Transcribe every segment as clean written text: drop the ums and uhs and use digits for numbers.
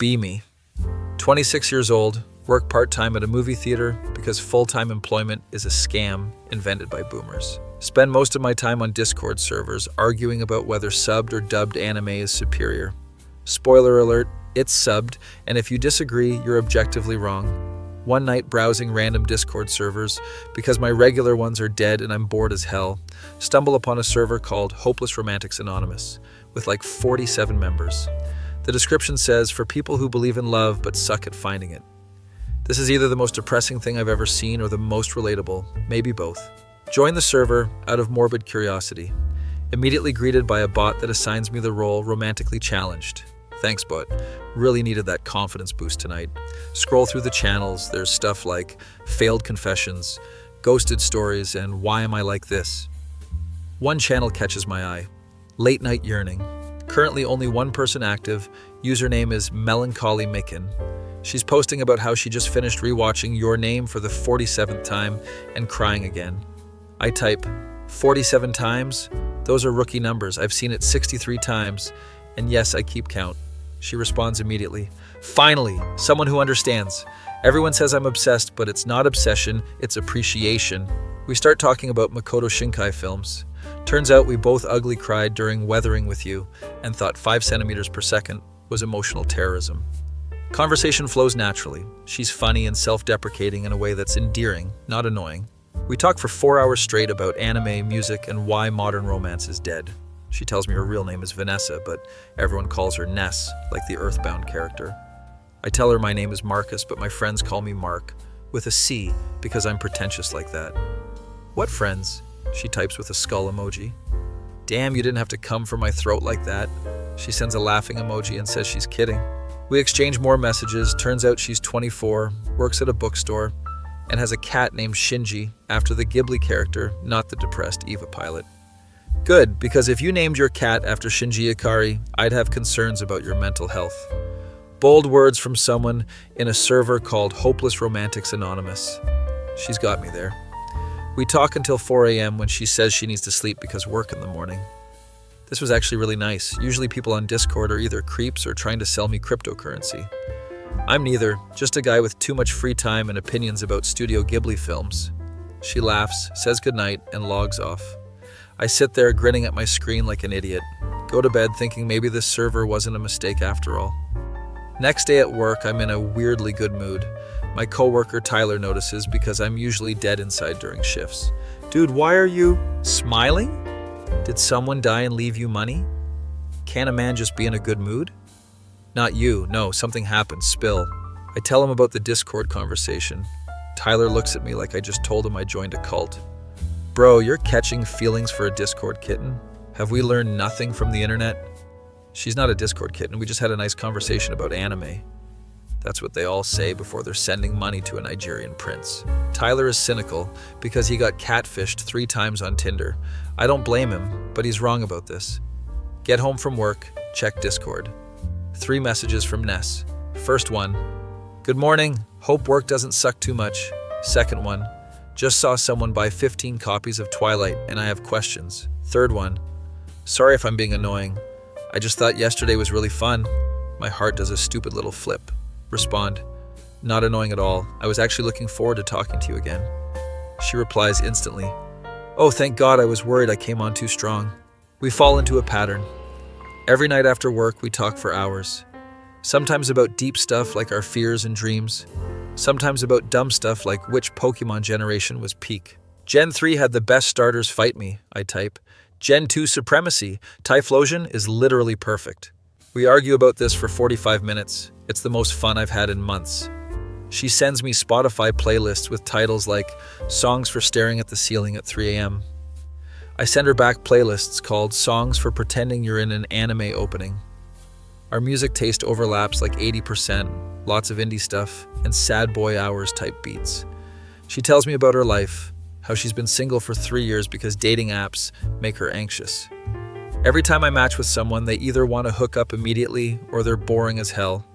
Be me. 26 years old, work part-time at a movie theater because full-time employment is a scam invented by boomers. Spend most of my time on Discord servers arguing about whether subbed or dubbed anime is superior. Spoiler alert, it's subbed, and if you disagree, you're objectively wrong. One night browsing random Discord servers, because my regular ones are dead and I'm bored as hell, stumble upon a server called Hopeless Romantics Anonymous, with like 47 members. The description says, for people who believe in love but suck at finding it. This is either the most depressing thing I've ever seen or the most relatable, maybe both. Join the server out of morbid curiosity. Immediately greeted by a bot that assigns me the role romantically challenged. Thanks, bot. Really needed that confidence boost tonight. Scroll through the channels, there's stuff like failed confessions, ghosted stories, and why am I like this? One channel catches my eye. Late Night Yearning. Currently only one person active, username is Melancholy Micken. She's posting about how she just finished rewatching Your Name for the 47th time and crying again. I type, 47 times? Those are rookie numbers. I've seen it 63 times, and yes, I keep count. She responds immediately. Finally, someone who understands. Everyone says I'm obsessed, but it's not obsession, it's appreciation. We start talking about Makoto Shinkai films. Turns out we both ugly cried during Weathering with You and thought 5 centimeters per second was emotional terrorism. Conversation flows naturally. She's funny and self-deprecating in a way that's endearing, not annoying. We talk for 4 hours straight about anime, music, and why modern romance is dead. She tells me her real name is Vanessa, but everyone calls her Ness, like the Earthbound character. I tell her my name is Marcus, but my friends call me Mark, with a C, because I'm pretentious like that. What friends? She types with a skull emoji. Damn, you didn't have to come for my throat like that. She sends a laughing emoji and says she's kidding. We exchange more messages. Turns out she's 24, works at a bookstore, and has a cat named Shinji, after the Ghibli character, not the depressed Eva pilot. Good, because if you named your cat after Shinji Ikari, I'd have concerns about your mental health. Bold words from someone in a server called Hopeless Romantics Anonymous. She's got me there. We talk until 4 a.m. when she says she needs to sleep because work in the morning. This was actually really nice. Usually people on Discord are either creeps or trying to sell me cryptocurrency. I'm neither, just a guy with too much free time and opinions about Studio Ghibli films. She laughs, says goodnight, and logs off. I sit there grinning at my screen like an idiot. Go to bed thinking maybe this server wasn't a mistake after all. Next day at work, I'm in a weirdly good mood. My coworker Tyler notices because I'm usually dead inside during shifts. Dude, why are you smiling? Did someone die and leave you money? Can't a man just be in a good mood? Not you. No, something happened. Spill. I tell him about the Discord conversation. Tyler looks at me like I just told him I joined a cult. Bro, you're catching feelings for a Discord kitten? Have we learned nothing from the internet? She's not a Discord kitten, we just had a nice conversation about anime. That's what they all say before they're sending money to a Nigerian prince. Tyler is cynical because he got catfished 3 times on Tinder. I don't blame him, but he's wrong about this. Get home from work, check Discord. 3 messages from Ness. First one, good morning, hope work doesn't suck too much. Second one, just saw someone buy 15 copies of Twilight and I have questions. Third one, sorry if I'm being annoying. I just thought yesterday was really fun. My heart does a stupid little flip. Respond, not annoying at all. I was actually looking forward to talking to you again. She replies instantly, oh, thank God, I was worried I came on too strong. We fall into a pattern. Every night after work, we talk for hours. Sometimes about deep stuff like our fears and dreams. Sometimes about dumb stuff like which Pokemon generation was peak. Gen 3 had the best starters fight me, I type. Gen 2 Supremacy, Typhlosion is literally perfect. We argue about this for 45 minutes. It's the most fun I've had in months. She sends me Spotify playlists with titles like Songs for Staring at the Ceiling at 3 a.m. I send her back playlists called Songs for Pretending You're in an Anime Opening. Our music taste overlaps like 80%, lots of indie stuff, and sad boy hours type beats. She tells me about her life, how she's been single for 3 years because dating apps make her anxious. Every time I match with someone, they either want to hook up immediately or they're boring as hell.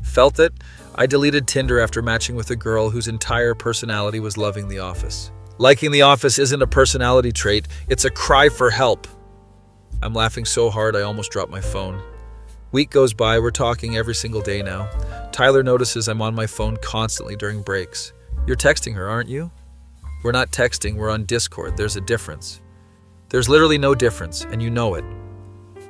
Felt it? I deleted Tinder after matching with a girl whose entire personality was loving The Office. Liking The Office isn't a personality trait, it's a cry for help. I'm laughing so hard I almost dropped my phone. Week goes by, we're talking every single day now. Tyler notices I'm on my phone constantly during breaks. You're texting her, aren't you? We're not texting, we're on Discord. There's a difference. There's literally no difference, and you know it.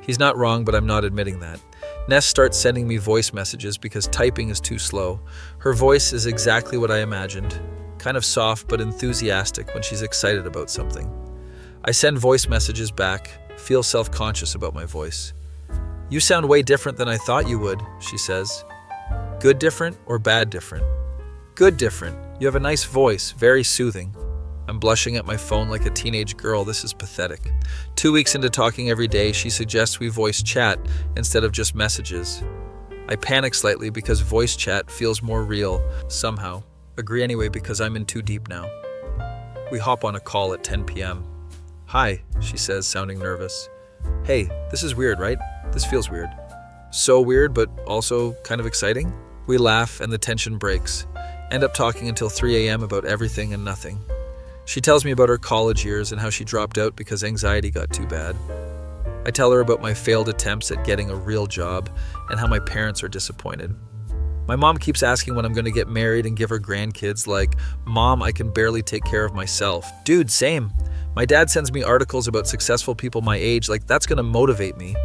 He's not wrong, but I'm not admitting that. Ness starts sending me voice messages because typing is too slow. Her voice is exactly what I imagined. Kind of soft but enthusiastic when she's excited about something. I send voice messages back, feel self-conscious about my voice. You sound way different than I thought you would, she says. Good different or bad different? Good different. You have a nice voice, very soothing. I'm blushing at my phone like a teenage girl. This is pathetic. 2 weeks into talking every day, she suggests we voice chat instead of just messages. I panic slightly because voice chat feels more real, somehow. Agree anyway because I'm in too deep now. We hop on a call at 10 p.m. Hi, she says, sounding nervous. Hey, this is weird, right? This feels weird. So weird, but also kind of exciting. We laugh and the tension breaks. End up talking until 3 a.m. about everything and nothing. She tells me about her college years and how she dropped out because anxiety got too bad. I tell her about my failed attempts at getting a real job and how my parents are disappointed. My mom keeps asking when I'm going to get married and give her grandkids, like, Mom, I can barely take care of myself. Dude, same. My dad sends me articles about successful people my age, like that's going to motivate me.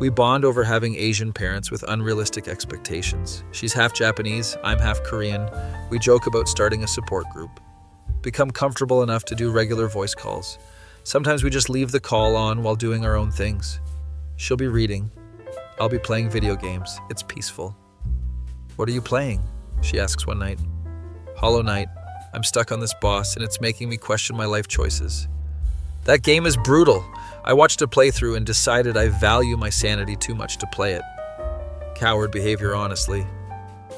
We bond over having Asian parents with unrealistic expectations. She's half Japanese, I'm half Korean. We joke about starting a support group. Become comfortable enough to do regular voice calls. Sometimes we just leave the call on while doing our own things. She'll be reading. I'll be playing video games. It's peaceful. What are you playing? She asks one night. Hollow Knight. I'm stuck on this boss and it's making me question my life choices. That game is brutal. I watched a playthrough and decided I value my sanity too much to play it. Coward behavior, honestly.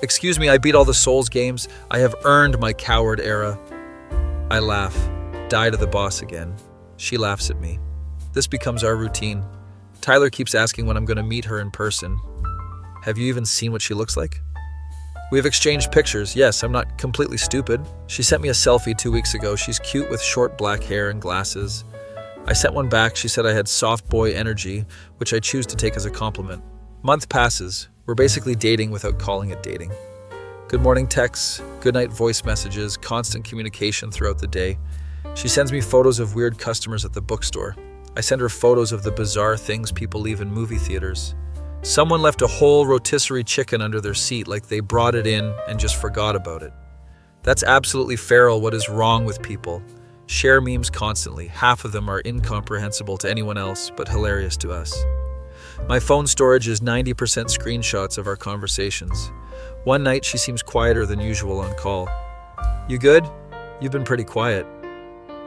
Excuse me, I beat all the Souls games. I have earned my coward era. I laugh. Die to the boss again. She laughs at me. This becomes our routine. Tyler keeps asking when I'm going to meet her in person. Have you even seen what she looks like? We have exchanged pictures. Yes, I'm not completely stupid. She sent me a selfie 2 weeks ago. She's cute with short black hair and glasses. I sent one back. She said I had soft boy energy, which I choose to take as a compliment. Month passes. We're basically dating without calling it dating. Good morning texts, good night voice messages, constant communication throughout the day. She sends me photos of weird customers at the bookstore. I send her photos of the bizarre things people leave in movie theaters. Someone left a whole rotisserie chicken under their seat like they brought it in and just forgot about it. That's absolutely feral. What is wrong with people? Share memes constantly. Half of them are incomprehensible to anyone else, but hilarious to us. My phone storage is 90% screenshots of our conversations. One night, she seems quieter than usual on call. You good? You've been pretty quiet.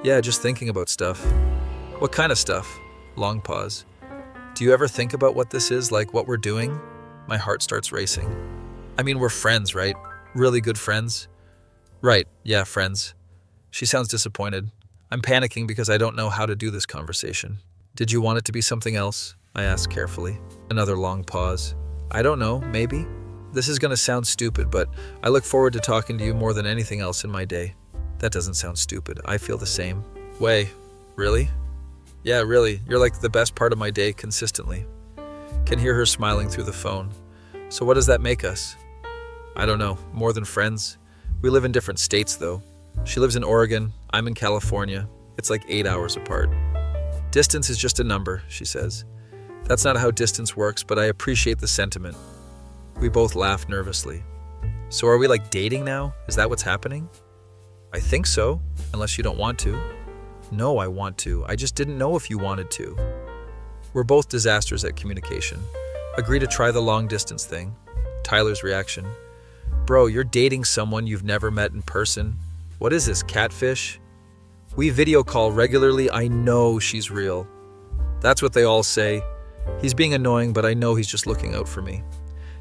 Yeah, just thinking about stuff. What kind of stuff? Long pause. Do you ever think about what this is, like what we're doing? My heart starts racing. I mean, we're friends, right? Really good friends? Right, yeah, friends. She sounds disappointed. I'm panicking because I don't know how to do this conversation. Did you want it to be something else? I ask carefully. Another long pause. I don't know, maybe? This is going to sound stupid, but I look forward to talking to you more than anything else in my day. That doesn't sound stupid. I feel the same. Way, really? Yeah, really. You're like the best part of my day consistently. Can hear her smiling through the phone. So what does that make us? I don't know. More than friends? We live in different states, though. She lives in Oregon. I'm in California. It's like 8 hours apart. Distance is just a number, she says. That's not how distance works, but I appreciate the sentiment. We both laugh nervously. So are we like dating now? Is that what's happening? I think so, unless you don't want to. No, I want to. I just didn't know if you wanted to. We're both disasters at communication. Agree to try the long distance thing. Tyler's reaction. Bro, you're dating someone you've never met in person. What is this, catfish? We video call regularly. I know she's real. That's what they all say. He's being annoying, but I know he's just looking out for me.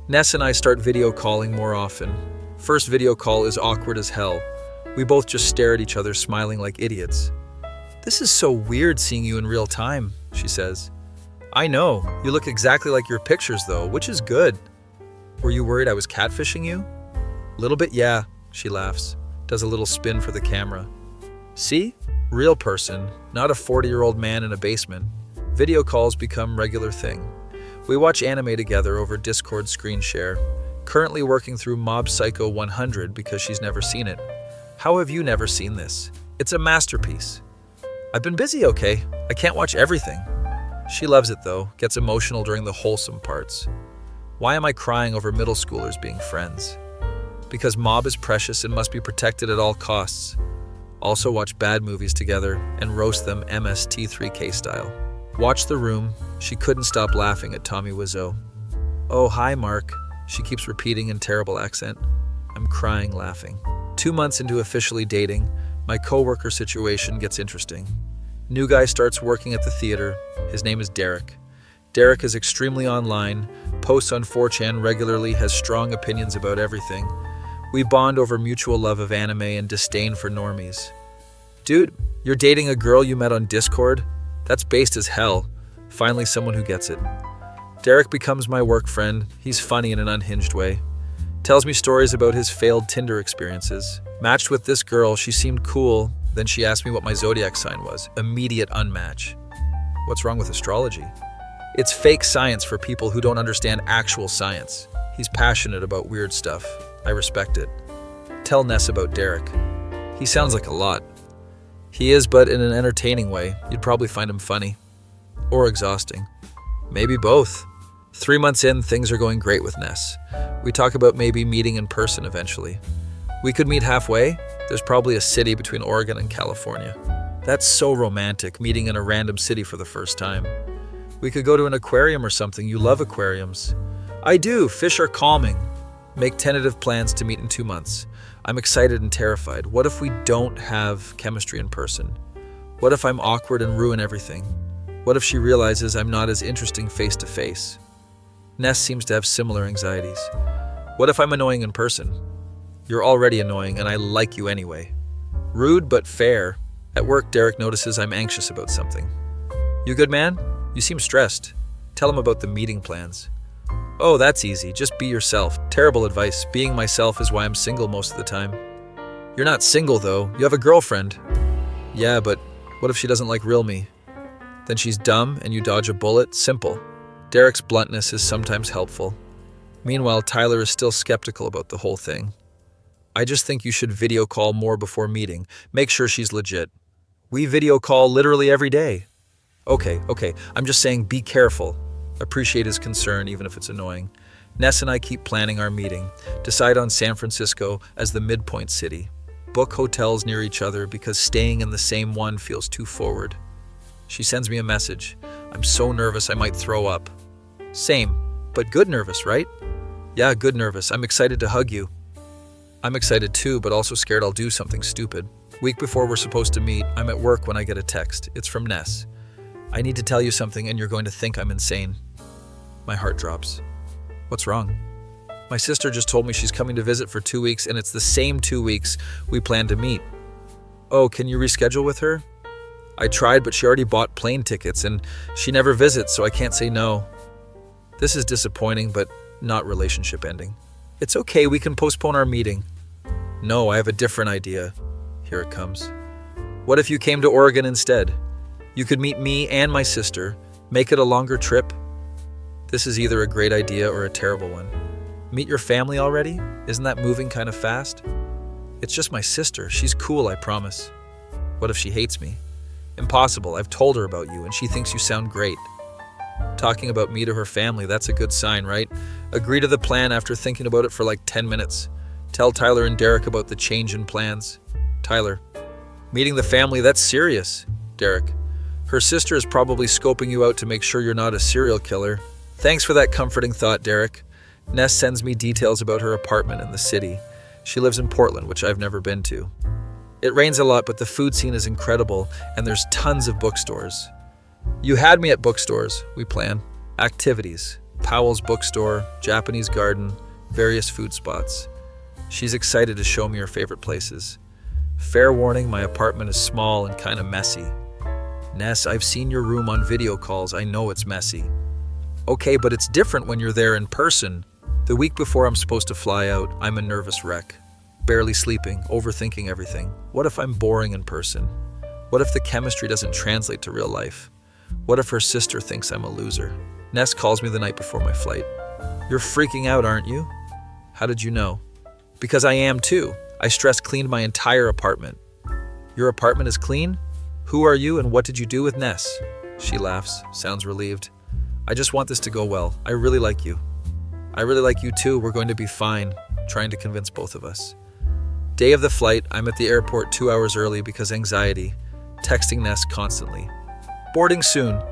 Ness and I start video calling more often. First video call is awkward as hell. We both just stare at each other, smiling like idiots. This is so weird seeing you in real time, she says. I know. You look exactly like your pictures, though, which is good. Were you worried I was catfishing you? Little bit, yeah, she laughs. Does a little spin for the camera. See? Real person, not a 40-year-old man in a basement. Video calls become regular thing. We watch anime together over Discord screen share. Currently working through Mob Psycho 100 because she's never seen it. How have you never seen this? It's a masterpiece. I've been busy, okay? I can't watch everything. She loves it though, gets emotional during the wholesome parts. Why am I crying over middle schoolers being friends? Because Mob is precious and must be protected at all costs. Also watch bad movies together and roast them MST3K style. Watch The Room. She couldn't stop laughing at Tommy Wiseau. Oh, hi, Mark. She keeps repeating in terrible accent. I'm crying laughing. 2 months into officially dating, my coworker situation gets interesting. New guy starts working at the theater. His name is Derek. Derek is extremely online, posts on 4chan regularly, has strong opinions about everything. We bond over mutual love of anime and disdain for normies. Dude, you're dating a girl you met on Discord? That's based as hell. Finally someone who gets it. Derek becomes my work friend. He's funny in an unhinged way. Tells me stories about his failed Tinder experiences. Matched with this girl, she seemed cool. Then she asked me what my zodiac sign was. Immediate unmatch. What's wrong with astrology? It's fake science for people who don't understand actual science. He's passionate about weird stuff. I respect it. Tell Ness about Derek. He sounds like a lot. He is, but in an entertaining way. You'd probably find him funny. Or exhausting. Maybe both. 3 months in, things are going great with Ness. We talk about maybe meeting in person eventually. We could meet halfway. There's probably a city between Oregon and California. That's so romantic, meeting in a random city for the first time. We could go to an aquarium or something. You love aquariums. I do. Fish are calming. Make tentative plans to meet in 2 months. I'm excited and terrified. What if we don't have chemistry in person? What if I'm awkward and ruin everything? What if she realizes I'm not as interesting face to face? Ness seems to have similar anxieties. What if I'm annoying in person? You're already annoying and I like you anyway. Rude but fair. At work, Derek notices I'm anxious about something. You good, man? You seem stressed. Tell him about the meeting plans. Oh, that's easy. Just be yourself. Terrible advice. Being myself is why I'm single most of the time. You're not single, though. You have a girlfriend. Yeah, but what if she doesn't like real me? Then she's dumb and you dodge a bullet? Simple. Derek's bluntness is sometimes helpful. Meanwhile, Tyler is still skeptical about the whole thing. I just think you should video call more before meeting. Make sure she's legit. We video call literally every day. Okay, I'm just saying be careful. Appreciate his concern even if it's annoying. Ness and I keep planning our meeting. Decide on San Francisco as the midpoint city. Book hotels near each other because staying in the same one feels too forward. She sends me a message. I'm so nervous I might throw up. Same, but good nervous, right? Yeah, good nervous. I'm excited to hug you. I'm excited too, but also scared I'll do something stupid. Week before we're supposed to meet, I'm at work when I get a text. It's from Ness. I need to tell you something and you're going to think I'm insane. My heart drops. What's wrong? My sister just told me she's coming to visit for 2 weeks and it's the same 2 weeks we planned to meet. Oh, can you reschedule with her? I tried, but she already bought plane tickets and she never visits, so I can't say no. This is disappointing, but not relationship ending. It's okay, we can postpone our meeting. No, I have a different idea. Here it comes. What if you came to Oregon instead? You could meet me and my sister, make it a longer trip. This is either a great idea or a terrible one. Meet your family already? Isn't that moving kind of fast? It's just my sister. She's cool, I promise. What if she hates me? Impossible. I've told her about you and she thinks you sound great. Talking about me to her family, that's a good sign, right? Agree to the plan after thinking about it for like 10 minutes. Tell Tyler and Derek about the change in plans. Tyler, meeting the family, that's serious. Derek, her sister is probably scoping you out to make sure you're not a serial killer. Thanks for that comforting thought, Derek. Ness sends me details about her apartment in the city. She lives in Portland, which I've never been to. It rains a lot, but the food scene is incredible, and there's tons of bookstores. You had me at bookstores. We plan. Activities. Powell's bookstore, Japanese garden, various food spots. She's excited to show me her favorite places. Fair warning, my apartment is small and kind of messy. Ness, I've seen your room on video calls. I know it's messy. Okay, but it's different when you're there in person. The week before I'm supposed to fly out, I'm a nervous wreck. Barely sleeping, overthinking everything. What if I'm boring in person? What if the chemistry doesn't translate to real life? What if her sister thinks I'm a loser? Ness calls me the night before my flight. You're freaking out, aren't you? How did you know? Because I am too. I stress cleaned my entire apartment. Your apartment is clean? Who are you and what did you do with Ness? She laughs, sounds relieved. I just want this to go well. I really like you. I really like you too. We're going to be fine. Trying to convince both of us. Day of the flight, I'm at the airport 2 hours early because anxiety. Texting Ness constantly. Boarding soon.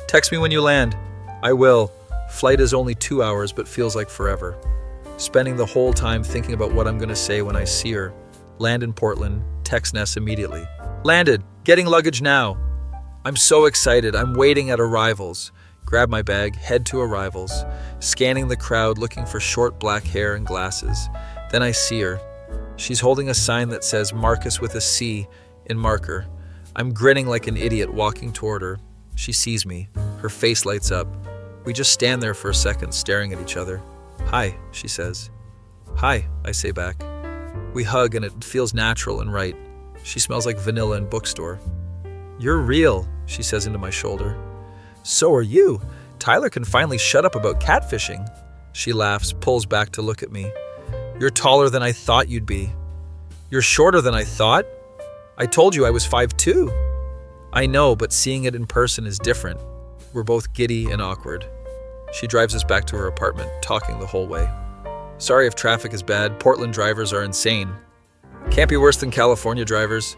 Text me when you land. I will. Flight is only 2 hours but feels like forever. Spending the whole time thinking about what I'm going to say when I see her. Land in Portland. Text Ness immediately. Landed. Getting luggage now. I'm so excited. I'm waiting at arrivals. Grab my bag, head to arrivals. Scanning the crowd, looking for short black hair and glasses. Then I see her. She's holding a sign that says Marcus with a C in marker. I'm grinning like an idiot walking toward her. She sees me. Her face lights up. We just stand there for a second, staring at each other. Hi, she says. Hi, I say back. We hug and it feels natural and right. She smells like vanilla in bookstore. You're real, she says into my shoulder. So are you. Tyler can finally shut up about catfishing. She laughs, pulls back to look at me. You're taller than I thought you'd be. You're shorter than I thought? I told you I was 5'2". I know, but seeing it in person is different. We're both giddy and awkward. She drives us back to her apartment, talking the whole way. Sorry if traffic is bad. Portland drivers are insane. Can't be worse than California drivers.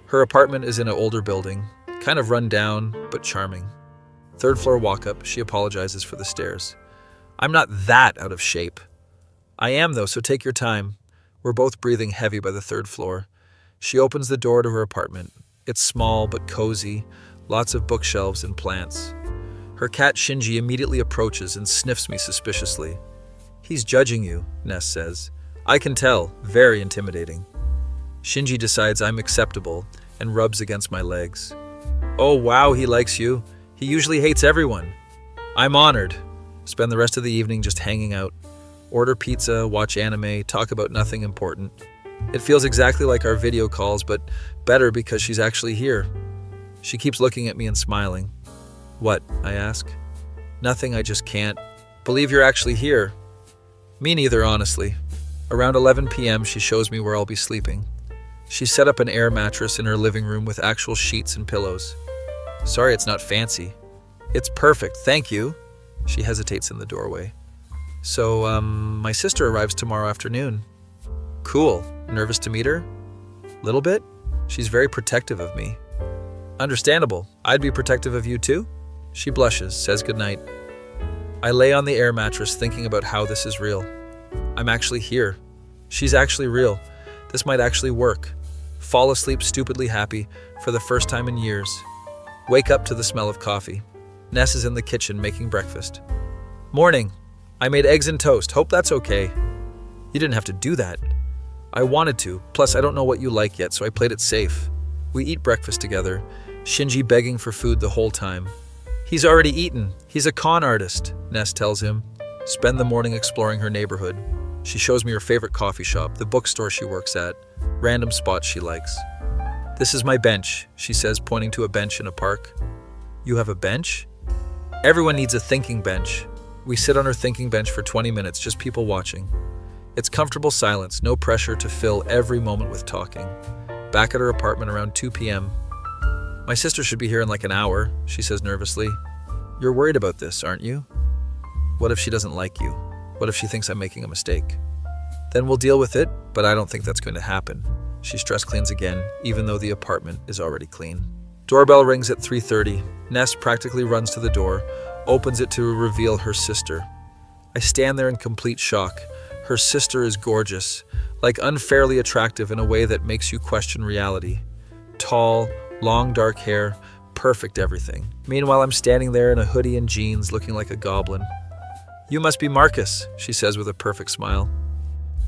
Her apartment is in an older building, kind of run down, but charming. Third floor walk up, she apologizes for the stairs. I'm not that out of shape. I am though, so take your time. We're both breathing heavy by the third floor. She opens the door to her apartment. It's small but cozy, lots of bookshelves and plants. Her cat Shinji immediately approaches and sniffs me suspiciously. He's judging you, Ness says. I can tell, very intimidating. Shinji decides I'm acceptable and rubs against my legs. Oh wow, he likes you. He usually hates everyone. I'm honored. Spend the rest of the evening just hanging out. Order pizza, watch anime, talk about nothing important. It feels exactly like our video calls, but better because she's actually here. She keeps looking at me and smiling. What? I ask. Nothing, I just can't. Believe you're actually here. Me neither, honestly. Around 11 p.m., she shows me where I'll be sleeping. She set up an air mattress in her living room with actual sheets and pillows. Sorry, it's not fancy. It's perfect, thank you. She hesitates in the doorway. So, my sister arrives tomorrow afternoon. Cool. Nervous to meet her? Little bit? She's very protective of me. Understandable. I'd be protective of you too? She blushes, says goodnight. I lay on the air mattress thinking about how this is real. I'm actually here. She's actually real. This might actually work. Fall asleep stupidly happy for the first time in years. Wake up to the smell of coffee. Ness is in the kitchen making breakfast. Morning. I made eggs and toast. Hope that's okay. You didn't have to do that. I wanted to. Plus, I don't know what you like yet, so I played it safe. We eat breakfast together, Shinji begging for food the whole time. He's already eaten. He's a con artist, Ness tells him. Spend the morning exploring her neighborhood. She shows me her favorite coffee shop, the bookstore she works at, random spots she likes. This is my bench, she says, pointing to a bench in a park. You have a bench? Everyone needs a thinking bench. We sit on her thinking bench for 20 minutes, just people watching. It's comfortable silence, no pressure to fill every moment with talking. Back at her apartment around 2 p.m. My sister should be here in like an hour, she says nervously. You're worried about this, aren't you? What if she doesn't like you? What if she thinks I'm making a mistake? Then we'll deal with it, but I don't think that's going to happen. She stress cleans again, even though the apartment is already clean. Doorbell rings at 3:30. Ness practically runs to the door, opens it to reveal her sister. I stand there in complete shock. Her sister is gorgeous, like unfairly attractive in a way that makes you question reality. Tall, long dark hair, perfect everything. Meanwhile, I'm standing there in a hoodie and jeans looking like a goblin. You must be Marcus, she says with a perfect smile.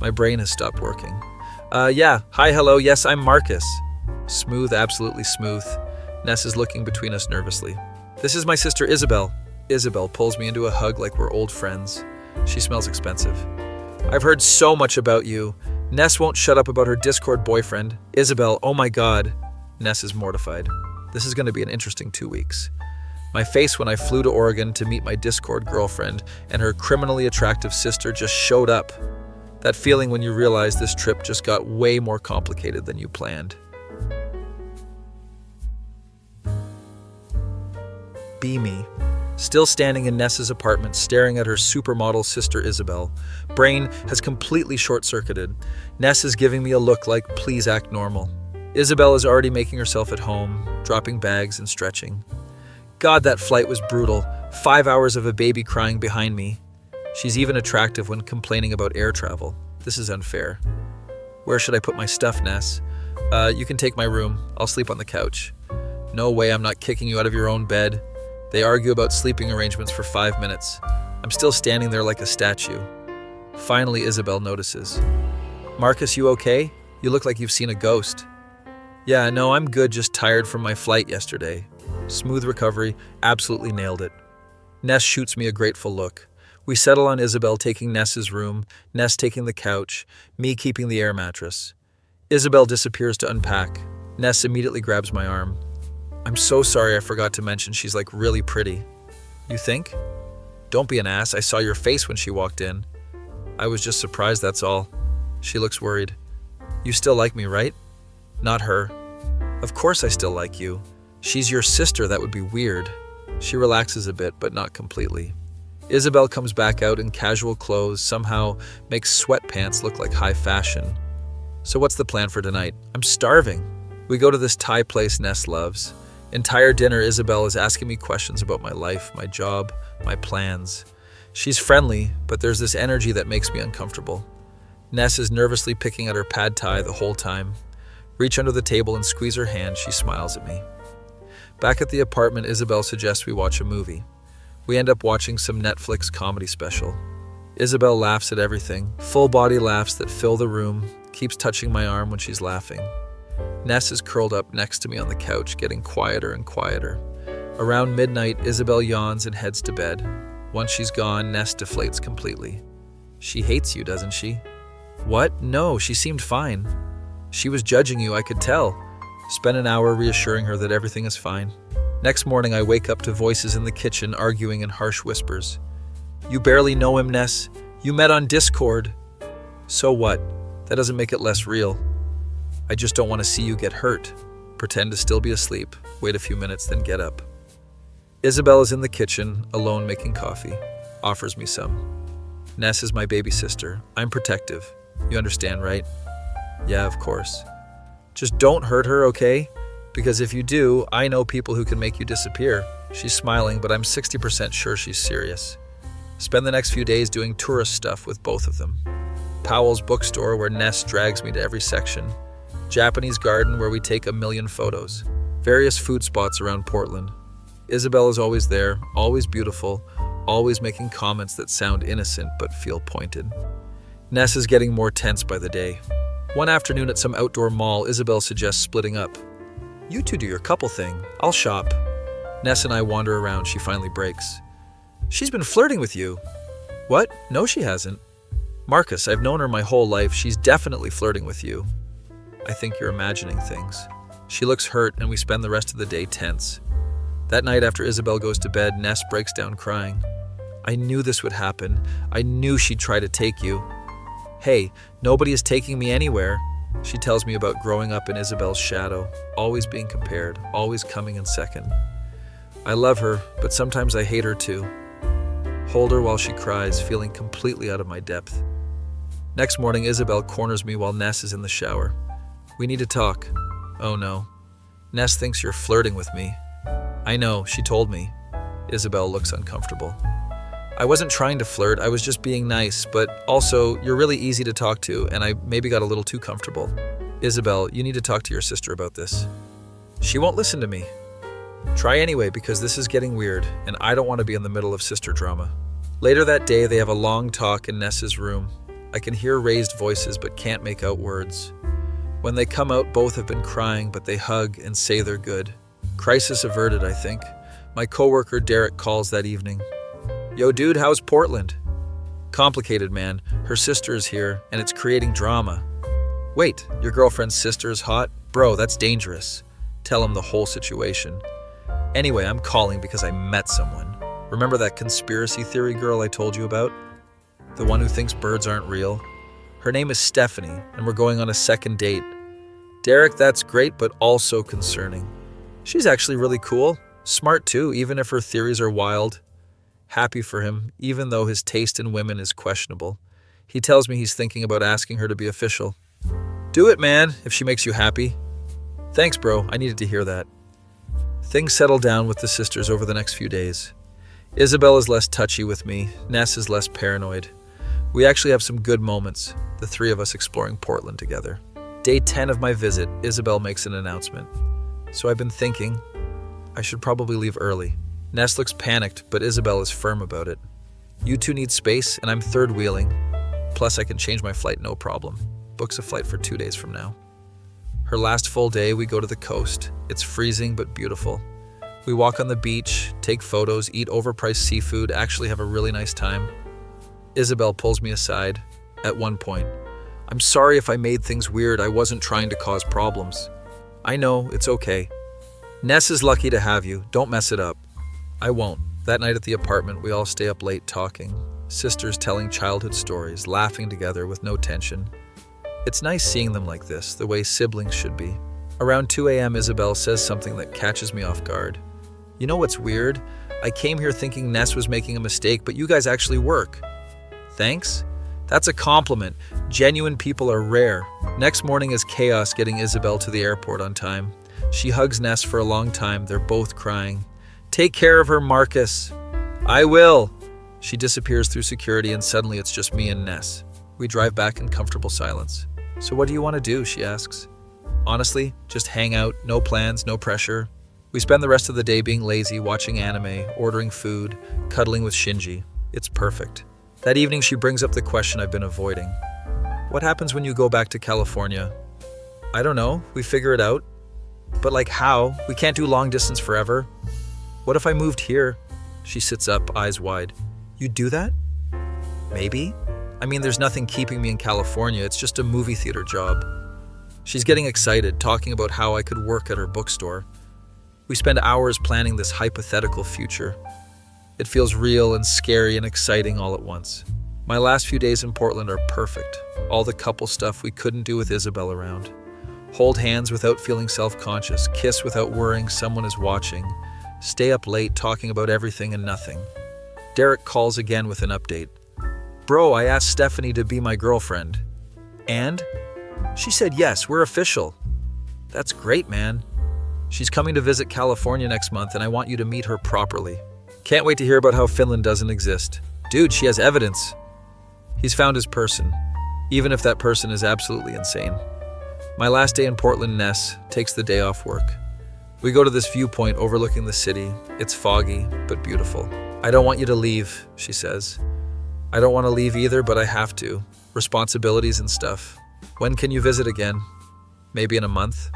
My brain has stopped working. Yeah, hi, hello, yes, I'm Marcus. Smooth, absolutely smooth. Ness is looking between us nervously. This is my sister Isabel. Isabel pulls me into a hug like we're old friends. She smells expensive. I've heard so much about you. Ness won't shut up about her Discord boyfriend. Isabel, oh my god. Ness is mortified. This is going to be an interesting 2 weeks. My face when I flew to Oregon to meet my Discord girlfriend and her criminally attractive sister just showed up. That feeling when you realize this trip just got way more complicated than you planned. Be me. Still standing in Ness's apartment, staring at her supermodel sister Isabel. Brain has completely short-circuited. Ness is giving me a look like, please act normal. Isabel is already making herself at home, dropping bags and stretching. God, that flight was brutal. 5 hours of a baby crying behind me. She's even attractive when complaining about air travel. This is unfair. Where should I put my stuff, Ness? You can take my room. I'll sleep on the couch. No way, I'm not kicking you out of your own bed. They argue about sleeping arrangements for 5 minutes. I'm still standing there like a statue. Finally, Isabel notices. Marcus, you okay? You look like you've seen a ghost. Yeah, no, I'm good, just tired from my flight yesterday. Smooth recovery, absolutely nailed it. Ness shoots me a grateful look. We settle on Isabel taking Ness's room, Ness taking the couch, me keeping the air mattress. Isabel disappears to unpack. Ness immediately grabs my arm. I'm so sorry I forgot to mention she's like really pretty. You think? Don't be an ass, I saw your face when she walked in. I was just surprised, that's all. She looks worried. You still like me, right? Not her. Of course I still like you. She's your sister, that would be weird. She relaxes a bit, but not completely. Isabel comes back out in casual clothes, somehow makes sweatpants look like high fashion. So what's the plan for tonight? I'm starving. We go to this Thai place Ness loves. Entire dinner, Isabel is asking me questions about my life, my job, my plans. She's friendly, but there's this energy that makes me uncomfortable. Ness is nervously picking at her pad thai the whole time. Reach under the table and squeeze her hand, she smiles at me. Back at the apartment, Isabel suggests we watch a movie. We end up watching some Netflix comedy special. Isabel laughs at everything, full body laughs that fill the room, keeps touching my arm when she's laughing. Ness is curled up next to me on the couch, getting quieter and quieter. Around midnight, Isabel yawns and heads to bed. Once she's gone, Ness deflates completely. She hates you, doesn't she? What? No, she seemed fine. She was judging you, I could tell. Spend an hour reassuring her that everything is fine. Next morning, I wake up to voices in the kitchen arguing in harsh whispers. You barely know him, Ness. You met on Discord. So what? That doesn't make it less real. I just don't want to see you get hurt. Pretend to still be asleep. Wait a few minutes, then get up. Isabel is in the kitchen, alone making coffee. Offers me some. Ness is my baby sister. I'm protective. You understand, right? Yeah, of course. Just don't hurt her, okay? Because if you do, I know people who can make you disappear. She's smiling, but I'm 60% sure she's serious. Spend the next few days doing tourist stuff with both of them. Powell's bookstore, where Ness drags me to every section. Japanese garden, where we take 1,000,000 photos. Various food spots around Portland. Isabel is always there, always beautiful, always making comments that sound innocent but feel pointed. Ness is getting more tense by the day. One afternoon at some outdoor mall, Isabel suggests splitting up. You two do your couple thing. I'll shop. Ness and I wander around. She finally breaks. She's been flirting with you. What? No, she hasn't. Marcus, I've known her my whole life. She's definitely flirting with you. I think you're imagining things. She looks hurt, and we spend the rest of the day tense. That night after Isabel goes to bed, Ness breaks down crying. I knew this would happen. I knew she'd try to take you. Hey, nobody is taking me anywhere. She tells me about growing up in Isabel's shadow, always being compared, always coming in second. I love her, but sometimes I hate her too. Hold her while she cries, feeling completely out of my depth. Next morning, Isabel corners me while Ness is in the shower. We need to talk. Oh no. Ness thinks you're flirting with me. I know, she told me. Isabel looks uncomfortable. I wasn't trying to flirt, I was just being nice, but also, you're really easy to talk to, and I maybe got a little too comfortable. Isabel, you need to talk to your sister about this. She won't listen to me. Try anyway, because this is getting weird, and I don't want to be in the middle of sister drama. Later that day, they have a long talk in Ness's room. I can hear raised voices, but can't make out words. When they come out, both have been crying, but they hug and say they're good. Crisis averted, I think. My coworker Derek calls that evening. Yo dude, how's Portland? Complicated, man. Her sister is here, and it's creating drama. Wait, your girlfriend's sister is hot? Bro, that's dangerous. Tell him the whole situation. Anyway, I'm calling because I met someone. Remember that conspiracy theory girl I told you about? The one who thinks birds aren't real? Her name is Stephanie, and we're going on a second date. Derek, that's great, but also concerning. She's actually really cool. Smart too, even if her theories are wild. Happy for him, even though his taste in women is questionable. He tells me he's thinking about asking her to be official. Do it, man, if she makes you happy. Thanks, bro. I needed to hear that. Things settle down with the sisters over the next few days. Isabel is less touchy with me. Ness is less paranoid. We actually have some good moments, the three of us exploring Portland together. Day 10 of my visit, Isabel makes an announcement. So I've been thinking, I should probably leave early. Ness looks panicked, but Isabel is firm about it. You two need space, and I'm third wheeling. Plus, I can change my flight no problem. Books a flight for 2 days from now. Her last full day, we go to the coast. It's freezing but beautiful. We walk on the beach, take photos, eat overpriced seafood, actually have a really nice time. Isabel pulls me aside. At one point, I'm sorry if I made things weird. I wasn't trying to cause problems. I know, it's okay. Ness is lucky to have you. Don't mess it up. I won't. That night at the apartment, we all stay up late talking. Sisters telling childhood stories, laughing together with no tension. It's nice seeing them like this, the way siblings should be. Around 2 a.m., Isabel says something that catches me off guard. You know what's weird? I came here thinking Ness was making a mistake, but you guys actually work. Thanks? That's a compliment. Genuine people are rare. Next morning is chaos getting Isabel to the airport on time. She hugs Ness for a long time. They're both crying. Take care of her, Marcus. I will. She disappears through security and suddenly it's just me and Ness. We drive back in comfortable silence. So what do you want to do? She asks. Honestly, just hang out, no plans, no pressure. We spend the rest of the day being lazy, watching anime, ordering food, cuddling with Shinji. It's perfect. That evening she brings up the question I've been avoiding. What happens when you go back to California? I don't know, we figure it out. But like how? We can't do long distance forever. What if I moved here? She sits up, eyes wide. You'd do that? Maybe. I mean, there's nothing keeping me in California. It's just a movie theater job. She's getting excited, talking about how I could work at her bookstore. We spend hours planning this hypothetical future. It feels real and scary and exciting all at once. My last few days in Portland are perfect. All the couple stuff we couldn't do with Isabel around. Hold hands without feeling self-conscious. Kiss without worrying someone is watching. Stay up late talking about everything and nothing. Derek calls again with an update. Bro, I asked Stephanie to be my girlfriend. And? She said yes, we're official. That's great, man. She's coming to visit California next month and I want you to meet her properly. Can't wait to hear about how Finland doesn't exist. Dude, she has evidence. He's found his person, even if that person is absolutely insane. My last day in Portland, Ness takes the day off work. We go to this viewpoint overlooking the city. It's foggy, but beautiful. I don't want you to leave, she says. I don't want to leave either, but I have to. Responsibilities and stuff. When can you visit again? Maybe in a month?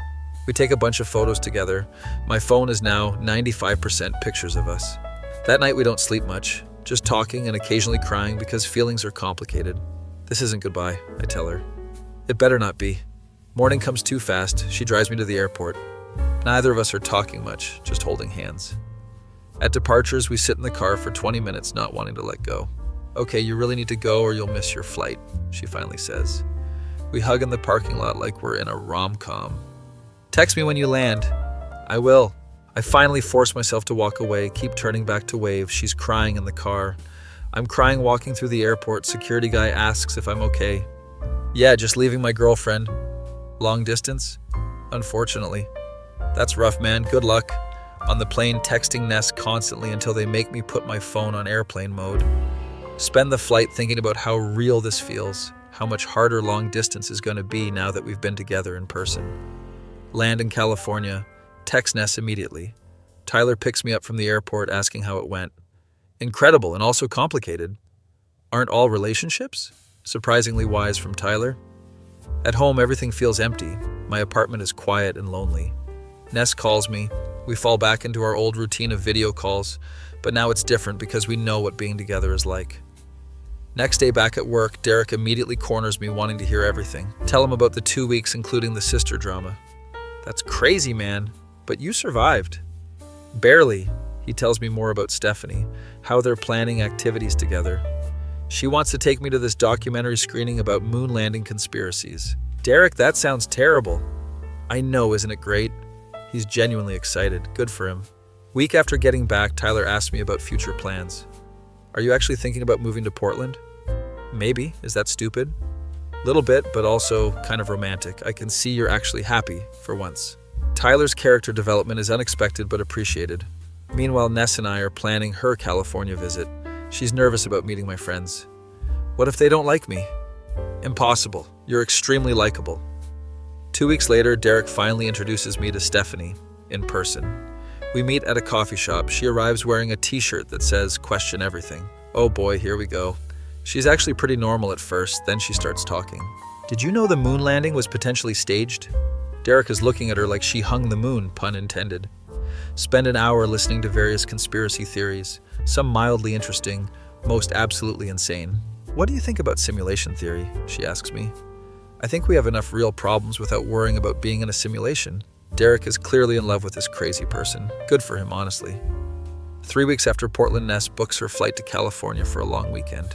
We take a bunch of photos together. My phone is now 95% pictures of us. That night we don't sleep much, just talking and occasionally crying because feelings are complicated. This isn't goodbye, I tell her. It better not be. Morning comes too fast. She drives me to the airport. Neither of us are talking much, just holding hands. At departures, we sit in the car for 20 minutes, not wanting to let go. Okay, you really need to go or you'll miss your flight, she finally says. We hug in the parking lot like we're in a rom-com. Text me when you land. I will. I finally force myself to walk away, keep turning back to wave. She's crying in the car. I'm crying walking through the airport. Security guy asks if I'm okay. Yeah, just leaving my girlfriend. Long distance? Unfortunately. That's rough, man. Good luck. On the plane, texting Ness constantly until they make me put my phone on airplane mode. Spend the flight thinking about how real this feels, how much harder long distance is going to be now that we've been together in person. Land in California. Text Ness immediately. Tyler picks me up from the airport asking how it went. Incredible and also complicated. Aren't all relationships? Surprisingly wise from Tyler. At home, everything feels empty. My apartment is quiet and lonely. Ness calls me. We fall back into our old routine of video calls, but now it's different because we know what being together is like. Next day back at work, Derek immediately corners me wanting to hear everything. Tell him about the 2 weeks including the sister drama. That's crazy, man. But you survived. Barely. He tells me more about Stephanie, how they're planning activities together. She wants to take me to this documentary screening about moon landing conspiracies. Derek, that sounds terrible. I know, isn't it great? He's genuinely excited. Good for him. Week after getting back, Tyler asked me about future plans. Are you actually thinking about moving to Portland? Maybe. Is that stupid? Little bit, but also kind of romantic. I can see you're actually happy, for once. Tyler's character development is unexpected but appreciated. Meanwhile, Ness and I are planning her California visit. She's nervous about meeting my friends. What if they don't like me? Impossible. You're extremely likable. 2 weeks later, Derek finally introduces me to Stephanie, in person. We meet at a coffee shop. She arrives wearing a t-shirt that says, "Question everything." Oh boy, here we go. She's actually pretty normal at first, then she starts talking. Did you know the moon landing was potentially staged? Derek is looking at her like she hung the moon, pun intended. Spend an hour listening to various conspiracy theories, some mildly interesting, most absolutely insane. What do you think about simulation theory? She asks me. I think we have enough real problems without worrying about being in a simulation. Derek is clearly in love with this crazy person. Good for him, honestly. 3 weeks after Portland, Ness books her flight to California for a long weekend.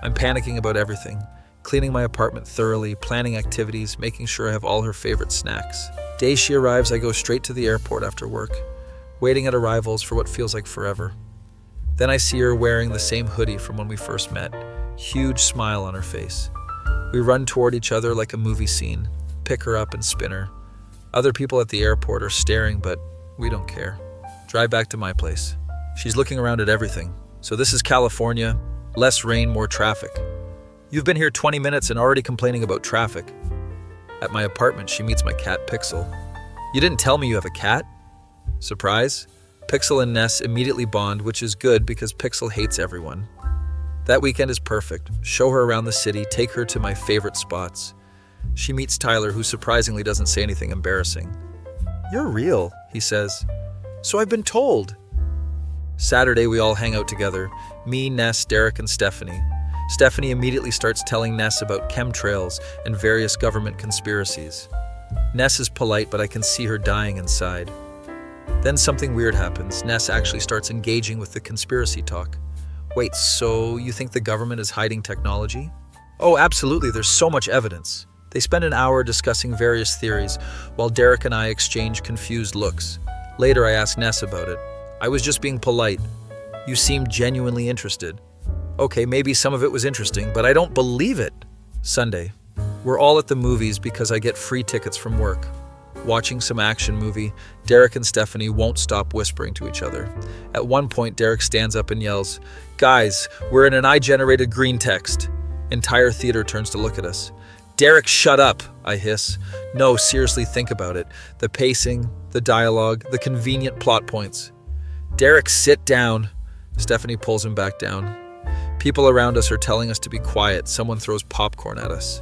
I'm panicking about everything, cleaning my apartment thoroughly, planning activities, making sure I have all her favorite snacks. Day she arrives, I go straight to the airport after work, waiting at arrivals for what feels like forever. Then I see her wearing the same hoodie from when we first met, huge smile on her face. We run toward each other like a movie scene, pick her up and spin her. Other people at the airport are staring, but we don't care. Drive back to my place. She's looking around at everything. So this is California, less rain, more traffic. You've been here 20 minutes and already complaining about traffic. At my apartment, she meets my cat Pixel. You didn't tell me you have a cat? Surprise? Pixel and Ness immediately bond, which is good because Pixel hates everyone. That weekend is perfect. Show her around the city, take her to my favorite spots. She meets Tyler, who surprisingly doesn't say anything embarrassing. You're real, he says. So I've been told. Saturday, we all hang out together. Me, Ness, Derek, and Stephanie. Stephanie immediately starts telling Ness about chemtrails and various government conspiracies. Ness is polite, but I can see her dying inside. Then something weird happens. Ness actually starts engaging with the conspiracy talk. Wait, so you think the government is hiding technology? Oh, absolutely. There's so much evidence. They spend an hour discussing various theories, while Derek and I exchange confused looks. Later, I ask Ness about it. I was just being polite. You seemed genuinely interested. Okay, maybe some of it was interesting, but I don't believe it. Sunday. We're all at the movies because I get free tickets from work. Watching some action movie, Derek and Stephanie won't stop whispering to each other. At one point, Derek stands up and yells, "Guys, we're in an AI-generated green text." Entire theater turns to look at us. Derek, shut up, I hiss. No, seriously, think about it. The pacing, the dialogue, the convenient plot points. Derek, sit down. Stephanie pulls him back down. People around us are telling us to be quiet. Someone throws popcorn at us.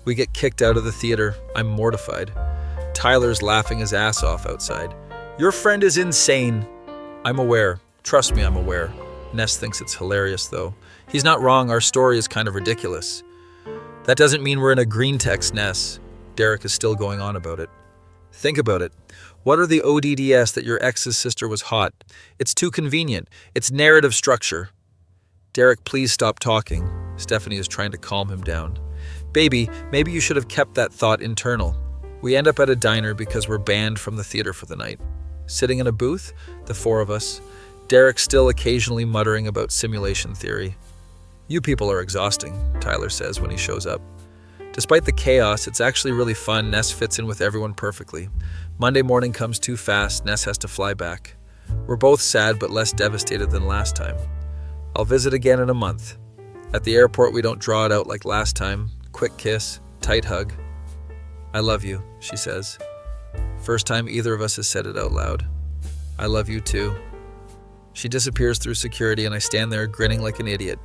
We get kicked out of the theater. I'm mortified. Tyler's laughing his ass off outside. Your friend is insane. I'm aware. Trust me, I'm aware. Ness thinks it's hilarious, though. He's not wrong. Our story is kind of ridiculous. That doesn't mean we're in a green text, Ness. Derek is still going on about it. Think about it. What are the ODDS that your ex's sister was hot? It's too convenient. It's narrative structure. Derek, please stop talking. Stephanie is trying to calm him down. Baby, maybe you should have kept that thought internal. We end up at a diner because we're banned from the theater for the night. Sitting in a booth, the four of us, Derek still occasionally muttering about simulation theory. You people are exhausting, Tyler says when he shows up. Despite the chaos, it's actually really fun. Ness fits in with everyone perfectly. Monday morning comes too fast. Ness has to fly back. We're both sad but less devastated than last time. I'll visit again in a month. At the airport, we don't draw it out like last time. Quick kiss, tight hug. I love you, she says. First time either of us has said it out loud. I love you too. She disappears through security and I stand there grinning like an idiot.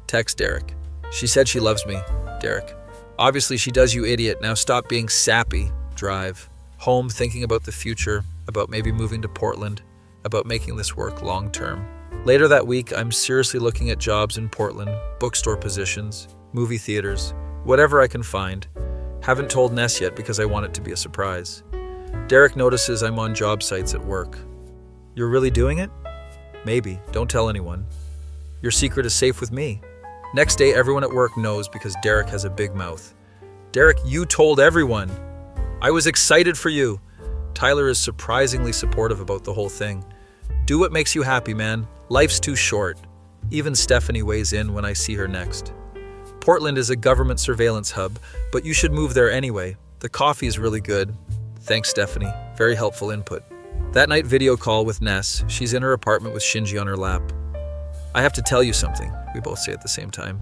Text Derek. She said she loves me. Derek. Obviously she does, you idiot. Now stop being sappy. Drive. Home thinking about the future, about maybe moving to Portland, about making this work long term. Later that week, I'm seriously looking at jobs in Portland, bookstore positions, movie theaters, whatever I can find. Haven't told Ness yet because I want it to be a surprise. Derek notices I'm on job sites at work. You're really doing it? Maybe. Don't tell anyone. Your secret is safe with me. Next day, everyone at work knows because Derek has a big mouth. Derek, you told everyone. I was excited for you. Tyler is surprisingly supportive about the whole thing. Do what makes you happy, man. Life's too short. Even Stephanie weighs in when I see her next. Portland is a government surveillance hub, but you should move there anyway. The coffee is really good. Thanks, Stephanie. Very helpful input. That night, video call with Ness. She's in her apartment with Shinji on her lap. I have to tell you something, we both say at the same time.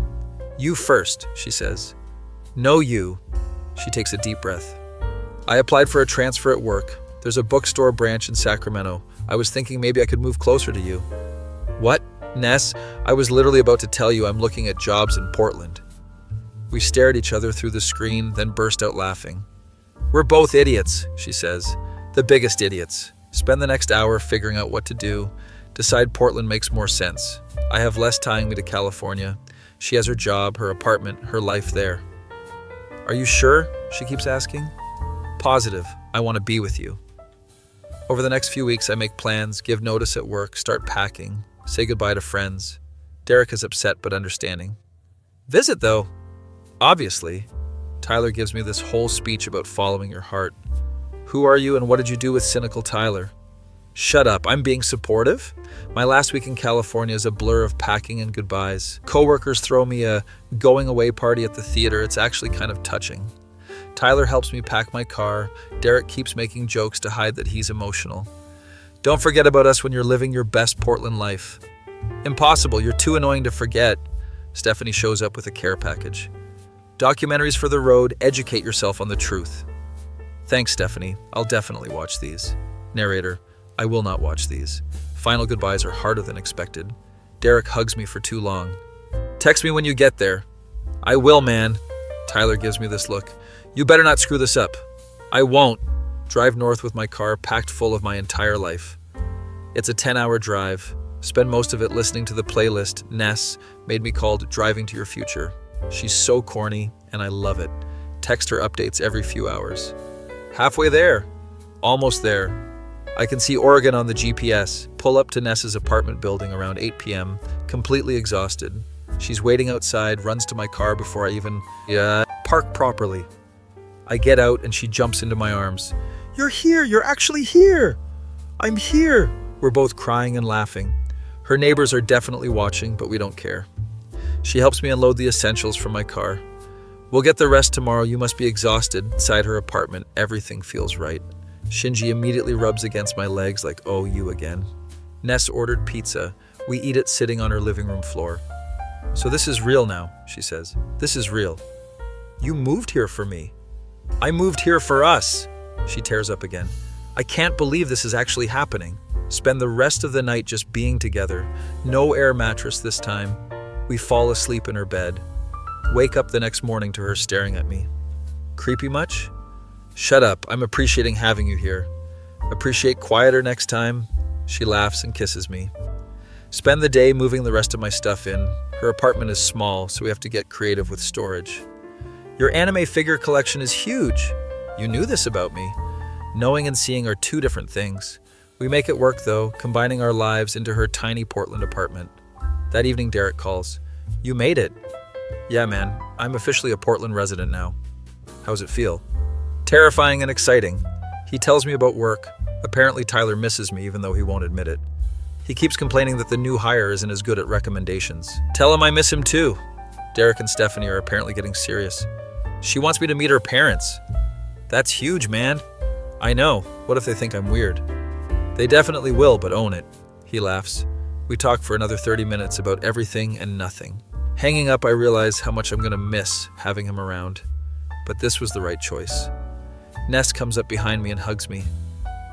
You first, she says. No, you. She takes a deep breath. I applied for a transfer at work. There's a bookstore branch in Sacramento. I was thinking maybe I could move closer to you. What? Ness, I was literally about to tell you I'm looking at jobs in Portland. We stare at each other through the screen, then burst out laughing. We're both idiots, she says. The biggest idiots. Spend the next hour figuring out what to do. Decide Portland makes more sense. I have less tying me to California. She has her job, her apartment, her life there. Are you sure? She keeps asking. Positive. I want to be with you. Over the next few weeks, I make plans, give notice at work, start packing, say goodbye to friends. Derek is upset but understanding. Visit, though. Obviously. Tyler gives me this whole speech about following your heart. Who are you and what did you do with cynical Tyler? Shut up, I'm being supportive? My last week in California is a blur of packing and goodbyes. Coworkers throw me a going away party at the theater. It's actually kind of touching. Tyler helps me pack my car. Derek keeps making jokes to hide that he's emotional. Don't forget about us when you're living your best Portland life. Impossible, you're too annoying to forget. Stephanie shows up with a care package. Documentaries for the road, educate yourself on the truth. Thanks, Stephanie. I'll definitely watch these. Narrator, I will not watch these. Final goodbyes are harder than expected. Derek hugs me for too long. Text me when you get there. I will, man. Tyler gives me this look. You better not screw this up. I won't. Drive north with my car packed full of my entire life. It's a 10-hour drive. Spend most of it listening to the playlist Ness made me called Driving to Your Future. She's so corny, and I love it. Text her updates every few hours. Halfway there. Almost there. I can see Oregon on the GPS. Pull up to Ness's apartment building around 8 p.m., completely exhausted. She's waiting outside, runs to my car before I even park properly. I get out and she jumps into my arms. You're here! You're actually here! I'm here! We're both crying and laughing. Her neighbors are definitely watching, but we don't care. She helps me unload the essentials from my car. We'll get the rest tomorrow. You must be exhausted. Inside her apartment, everything feels right. Shinji immediately rubs against my legs like, oh, you again. Ness ordered pizza. We eat it sitting on her living room floor. So this is real now, she says. This is real. You moved here for me. I moved here for us. She tears up again. I can't believe this is actually happening. Spend the rest of the night just being together. No air mattress this time. We fall asleep in her bed. Wake up the next morning to her staring at me. Creepy much? Shut up. I'm appreciating having you here. Appreciate quieter next time. She laughs and kisses me. Spend the day moving the rest of my stuff in. Her apartment is small, so we have to get creative with storage. Your anime figure collection is huge. You knew this about me. Knowing and seeing are two different things. We make it work, though, combining our lives into her tiny Portland apartment. That evening, Derek calls. You made it. Yeah, man. I'm officially a Portland resident now. How's it feel? Terrifying and exciting. He tells me about work. Apparently, Tyler misses me, even though he won't admit it. He keeps complaining that the new hire isn't as good at recommendations. Tell him I miss him, too. Derek and Stephanie are apparently getting serious. She wants me to meet her parents. That's huge, man. I know. What if they think I'm weird? They definitely will, but own it. He laughs. We talk for another 30 minutes about everything and nothing. Hanging up, I realize how much I'm going to miss having him around. But this was the right choice. Ness comes up behind me and hugs me.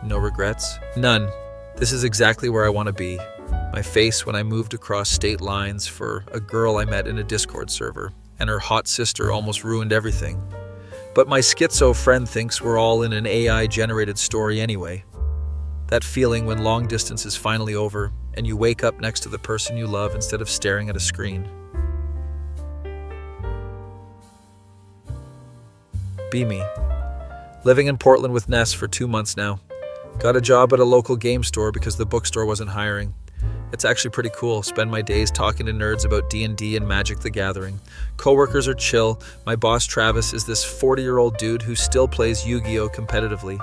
No regrets? None. This is exactly where I want to be. My face when I moved across state lines for a girl I met in a Discord server, and her hot sister almost ruined everything. But my schizo friend thinks we're all in an AI-generated story anyway. That feeling when long distance is finally over and you wake up next to the person you love instead of staring at a screen. Be me. Living in Portland with Ness for 2 months now. Got a job at a local game store because the bookstore wasn't hiring. It's actually pretty cool. Spend my days talking to nerds about D&D and Magic the Gathering. Coworkers are chill. My boss Travis is this 40-year-old dude who still plays Yu-Gi-Oh competitively.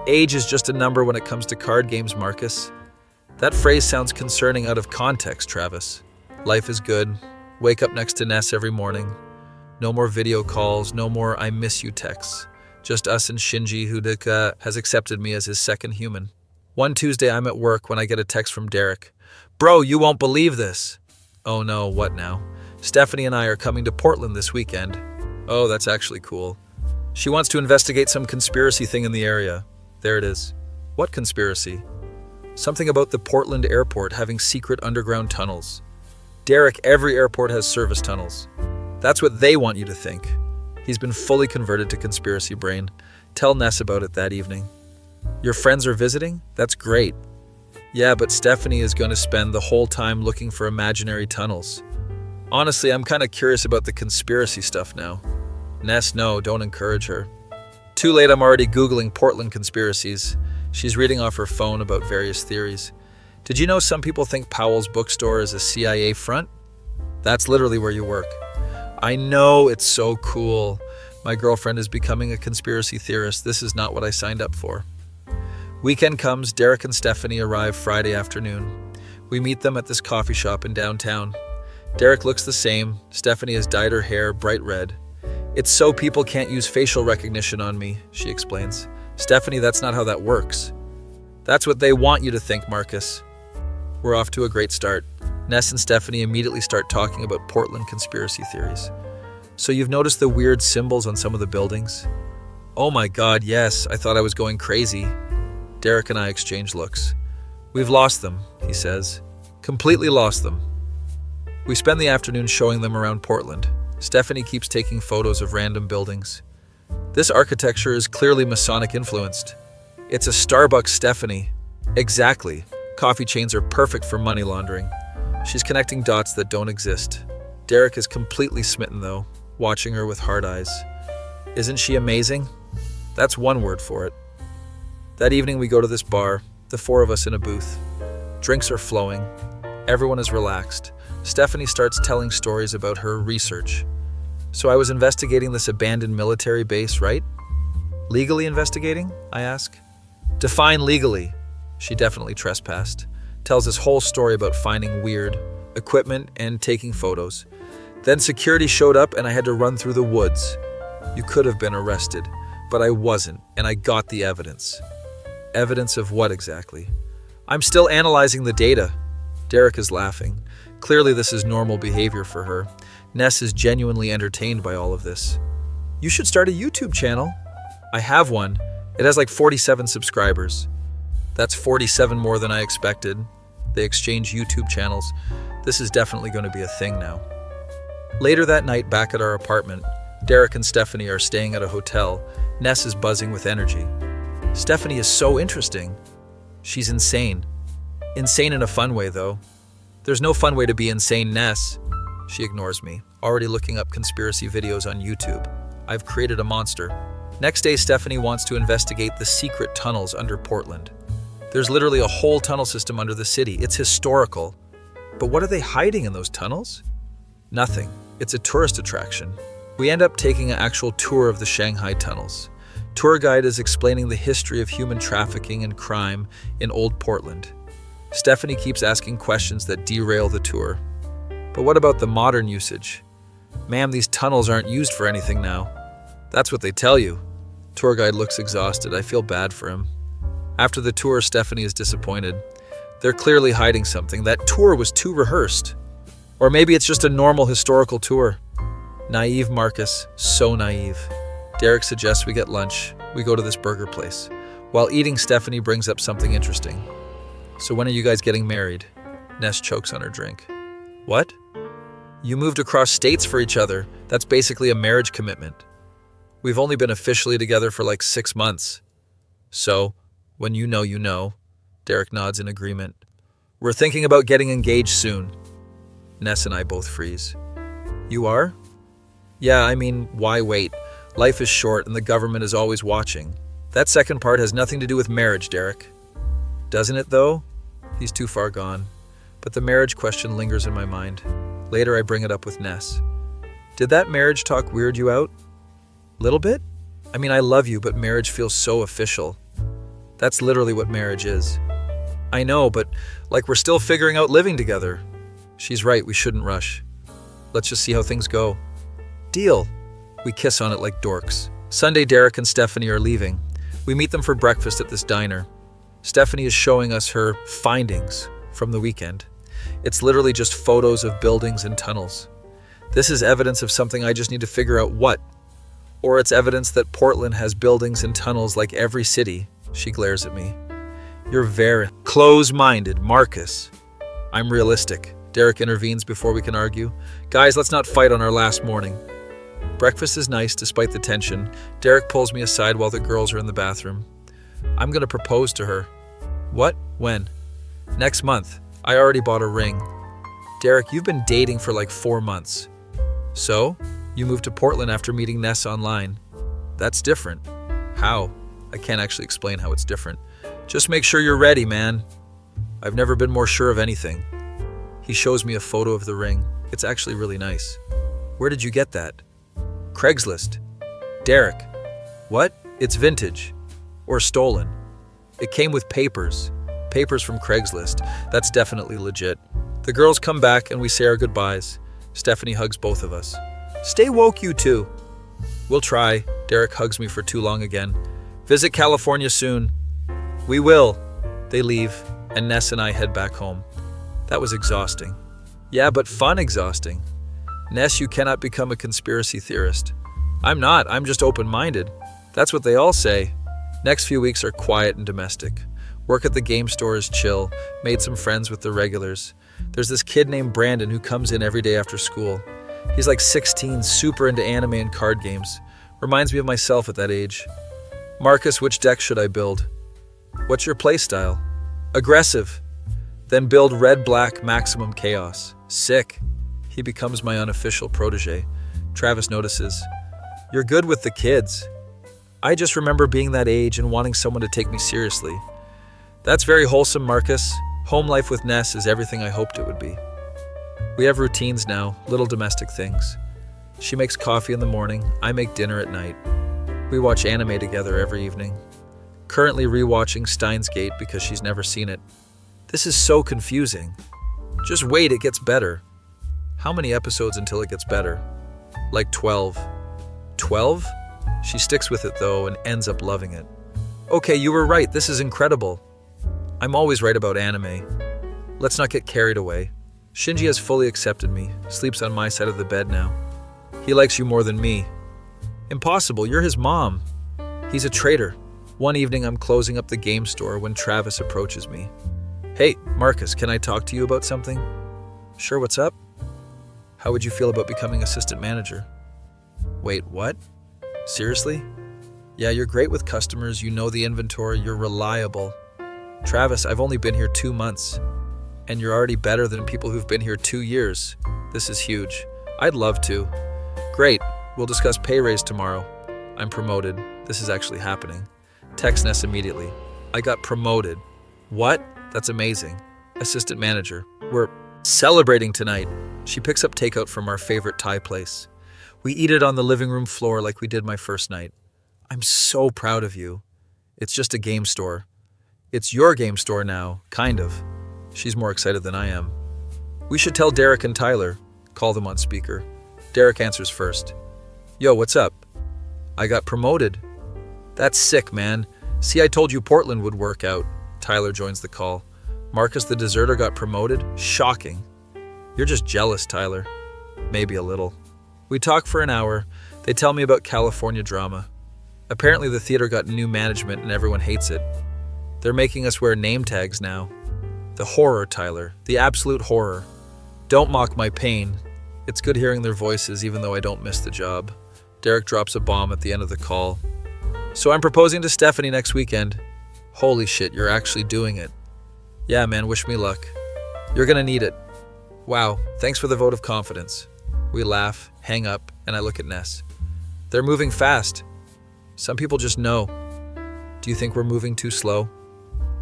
Age is just a number when it comes to card games, Marcus. That phrase sounds concerning out of context, Travis. Life is good. Wake up next to Ness every morning. No more video calls, no more I miss you texts. Just us and Shinji, who has accepted me as his second human. One Tuesday I'm at work when I get a text from Derek. Bro, you won't believe this. Oh no, what now? Stephanie and I are coming to Portland this weekend. Oh, that's actually cool. She wants to investigate some conspiracy thing in the area. There it is. What conspiracy? Something about the Portland airport having secret underground tunnels. Derek, every airport has service tunnels. That's what they want you to think. He's been fully converted to conspiracy brain. Tell Ness about it that evening. Your friends are visiting? That's great. Yeah, but Stephanie is going to spend the whole time looking for imaginary tunnels. Honestly, I'm kind of curious about the conspiracy stuff now. Ness, no, don't encourage her. Too late, I'm already Googling Portland conspiracies. She's reading off her phone about various theories. Did you know some people think Powell's bookstore is a CIA front? That's literally where you work. I know, it's so cool. My girlfriend is becoming a conspiracy theorist. This is not what I signed up for. Weekend comes, Derek and Stephanie arrive Friday afternoon. We meet them at this coffee shop in downtown. Derek looks the same. Stephanie has dyed her hair bright red. It's so people can't use facial recognition on me, she explains. Stephanie, that's not how that works. That's what they want you to think, Marcus. We're off to a great start. Ness and Stephanie immediately start talking about Portland conspiracy theories. So you've noticed the weird symbols on some of the buildings? Oh my God, yes, I thought I was going crazy. Derek and I exchange looks. We've lost them, he says. Completely lost them. We spend the afternoon showing them around Portland. Stephanie keeps taking photos of random buildings. This architecture is clearly Masonic influenced. It's a Starbucks, Stephanie. Exactly. Coffee chains are perfect for money laundering. She's connecting dots that don't exist. Derek is completely smitten, though, watching her with hard eyes. Isn't she amazing? That's one word for it. That evening we go to this bar, the four of us in a booth. Drinks are flowing. Everyone is relaxed. Stephanie starts telling stories about her research. So I was investigating this abandoned military base, right? Legally investigating? I ask. Define legally. She definitely trespassed. Tells this whole story about finding weird equipment and taking photos. Then security showed up and I had to run through the woods. You could have been arrested, but I wasn't, and I got the evidence. Evidence of what exactly? I'm still analyzing the data. Derek is laughing. Clearly this is normal behavior for her. Ness is genuinely entertained by all of this. You should start a YouTube channel. I have one. It has like 47 subscribers. That's 47 more than I expected. They exchange YouTube channels. This is definitely going to be a thing now. Later that night, back at our apartment, Derek and Stephanie are staying at a hotel. Ness is buzzing with energy. Stephanie is so interesting. She's insane. Insane in a fun way, though. There's no fun way to be insane, Ness. She ignores me, already looking up conspiracy videos on YouTube. I've created a monster. Next day, Stephanie wants to investigate the secret tunnels under Portland. There's literally a whole tunnel system under the city. It's historical. But what are they hiding in those tunnels? Nothing. It's a tourist attraction. We end up taking an actual tour of the Shanghai tunnels. Tour guide is explaining the history of human trafficking and crime in Old Portland. Stephanie keeps asking questions that derail the tour. But what about the modern usage? Ma'am, these tunnels aren't used for anything now. That's what they tell you. Tour guide looks exhausted. I feel bad for him. After the tour, Stephanie is disappointed. They're clearly hiding something. That tour was too rehearsed. Or maybe it's just a normal historical tour. Naive Marcus, so naive. Derek suggests we get lunch. We go to this burger place. While eating, Stephanie brings up something interesting. So when are you guys getting married? Ness chokes on her drink. What? You moved across states for each other. That's basically a marriage commitment. We've only been officially together for like 6 months. So, when you know, you know. Derek nods in agreement. We're thinking about getting engaged soon. Ness and I both freeze. You are? Yeah, I mean, why wait? Life is short and the government is always watching. That second part has nothing to do with marriage, Derek. Doesn't it, though? He's too far gone. But the marriage question lingers in my mind. Later, I bring it up with Ness. Did that marriage talk weird you out? Little bit? I mean, I love you, but marriage feels so official. That's literally what marriage is. I know, but like we're still figuring out living together. She's right, we shouldn't rush. Let's just see how things go. Deal. We kiss on it like dorks. Sunday, Derek and Stephanie are leaving. We meet them for breakfast at this diner. Stephanie is showing us her findings from the weekend. It's literally just photos of buildings and tunnels. This is evidence of something I just need to figure out what. Or it's evidence that Portland has buildings and tunnels like every city. She glares at me. You're very close-minded, Marcus. I'm realistic. Derek intervenes before we can argue. Guys, let's not fight on our last morning. Breakfast is nice despite the tension. Derek pulls me aside while the girls are in the bathroom. I'm going to propose to her. What? When? Next month. I already bought a ring. Derek, you've been dating for like 4 months. So? You moved to Portland after meeting Ness online. That's different. How? I can't actually explain how it's different. Just make sure you're ready, man. I've never been more sure of anything. He shows me a photo of the ring. It's actually really nice. Where did you get that? Craigslist. Derek. What? It's vintage. Or stolen. It came with papers. Papers from Craigslist. That's definitely legit. The girls come back and we say our goodbyes. Stephanie hugs both of us. Stay woke, you two. We'll try. Derek hugs me for too long again. Visit California soon. We will. They leave, and Ness and I head back home. That was exhausting. Yeah, but fun exhausting. Ness, you cannot become a conspiracy theorist. I'm not. I'm just open-minded. That's what they all say. Next few weeks are quiet and domestic. Work at the game store is chill. Made some friends with the regulars. There's this kid named Brandon who comes in every day after school. He's like 16, super into anime and card games. Reminds me of myself at that age. Marcus, which deck should I build? What's your playstyle? Aggressive. Then build red-black maximum chaos. Sick. He becomes my unofficial protege. Travis notices. You're good with the kids. I just remember being that age and wanting someone to take me seriously. That's very wholesome, Marcus. Home life with Ness is everything I hoped it would be. We have routines now, little domestic things. She makes coffee in the morning, I make dinner at night. We watch anime together every evening. Currently rewatching Steins Gate because she's never seen it. This is so confusing. Just wait, it gets better. How many episodes until it gets better? Like 12. 12? She sticks with it though and ends up loving it. Okay, you were right, this is incredible. I'm always right about anime. Let's not get carried away. Shinji has fully accepted me, sleeps on my side of the bed now. He likes you more than me. Impossible, you're his mom. He's a traitor. One evening I'm closing up the game store when Travis approaches me. Hey, Marcus, can I talk to you about something? Sure, what's up? How would you feel about becoming assistant manager? Wait, what? Seriously? Yeah, you're great with customers, you know the inventory, you're reliable. Travis, I've only been here 2 months, and you're already better than people who've been here 2 years. This is huge. I'd love to. Great, we'll discuss pay raise tomorrow. I'm promoted. This is actually happening. Text Ness immediately. I got promoted. What? That's amazing. Assistant manager. We're celebrating tonight. She picks up takeout from our favorite Thai place. We eat it on the living room floor like we did my first night. I'm so proud of you. It's just a game store. It's your game store now, kind of. She's more excited than I am. We should tell Derek and Tyler. Call them on speaker. Derek answers first. Yo, what's up? I got promoted. That's sick, man. See, I told you Portland would work out. Tyler joins the call. Marcus the deserter got promoted? Shocking. You're just jealous, Tyler. Maybe a little. We talk for an hour. They tell me about California drama. Apparently the theater got new management and everyone hates it. They're making us wear name tags now. The horror, Tyler. The absolute horror. Don't mock my pain. It's good hearing their voices even though I don't miss the job. Derek drops a bomb at the end of the call. So I'm proposing to Stephanie next weekend. Holy shit, you're actually doing it. Yeah, man, wish me luck. You're gonna need it. Wow, thanks for the vote of confidence. We laugh, hang up, and I look at Ness. They're moving fast. Some people just know. Do you think we're moving too slow?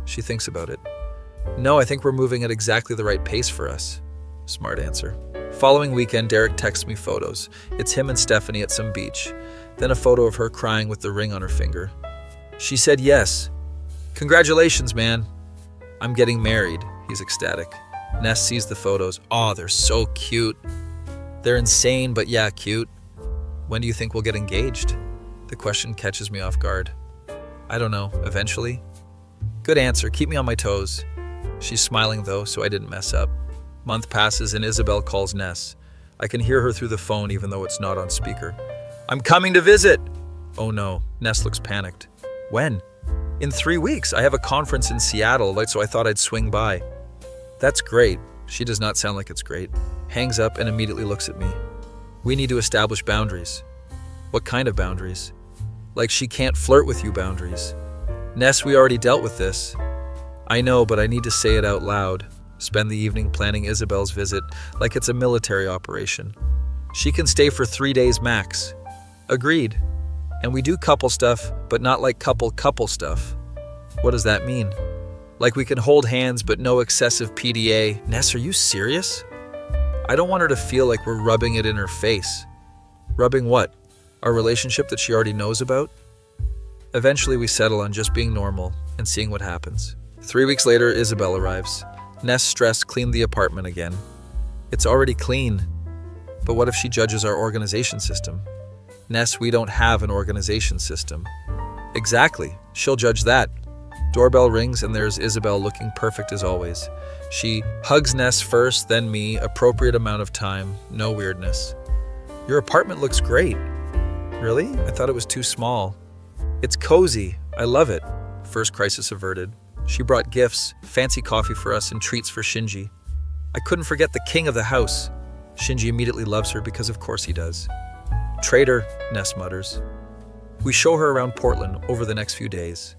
She thinks about it. No, I think we're moving at exactly the right pace for us. Smart answer. Following weekend, Derek texts me photos. It's him and Stephanie at some beach. Then a photo of her crying with the ring on her finger. She said yes. Congratulations, man. I'm getting married. He's ecstatic. Ness sees the photos. Oh, they're so cute. They're insane, but yeah, cute. When do you think we'll get engaged? The question catches me off guard. I don't know. Eventually? Good answer. Keep me on my toes. She's smiling though, so I didn't mess up. Month passes and Isabel calls Ness. I can hear her through the phone even though it's not on speaker. I'm coming to visit! Oh no, Ness looks panicked. When? In 3 weeks. I have a conference in Seattle, so I thought I'd swing by. That's great. She does not sound like it's great. Hangs up and immediately looks at me. We need to establish boundaries. What kind of boundaries? Like she can't flirt with you boundaries. Ness, we already dealt with this. I know, but I need to say it out loud. Spend the evening planning Isabel's visit like it's a military operation. She can stay for 3 days max. Agreed. And we do couple stuff, but not like couple stuff. What does that mean? Like we can hold hands, but no excessive PDA. Ness, are you serious? I don't want her to feel like we're rubbing it in her face. Rubbing what? Our relationship that she already knows about? Eventually we settle on just being normal and seeing what happens. 3 weeks later, Isabel arrives. Ness, stressed, cleaned the apartment again. It's already clean. But what if she judges our organization system? Ness, we don't have an organization system. Exactly. She'll judge that. Doorbell rings and there's Isabel looking perfect as always. She hugs Ness first, then me, appropriate amount of time, no weirdness. Your apartment looks great. Really? I thought it was too small. It's cozy. I love it. First crisis averted. She brought gifts, fancy coffee for us, and treats for Shinji. I couldn't forget the king of the house. Shinji immediately loves her because of course he does. Traitor, Ness mutters. We show her around Portland over the next few days.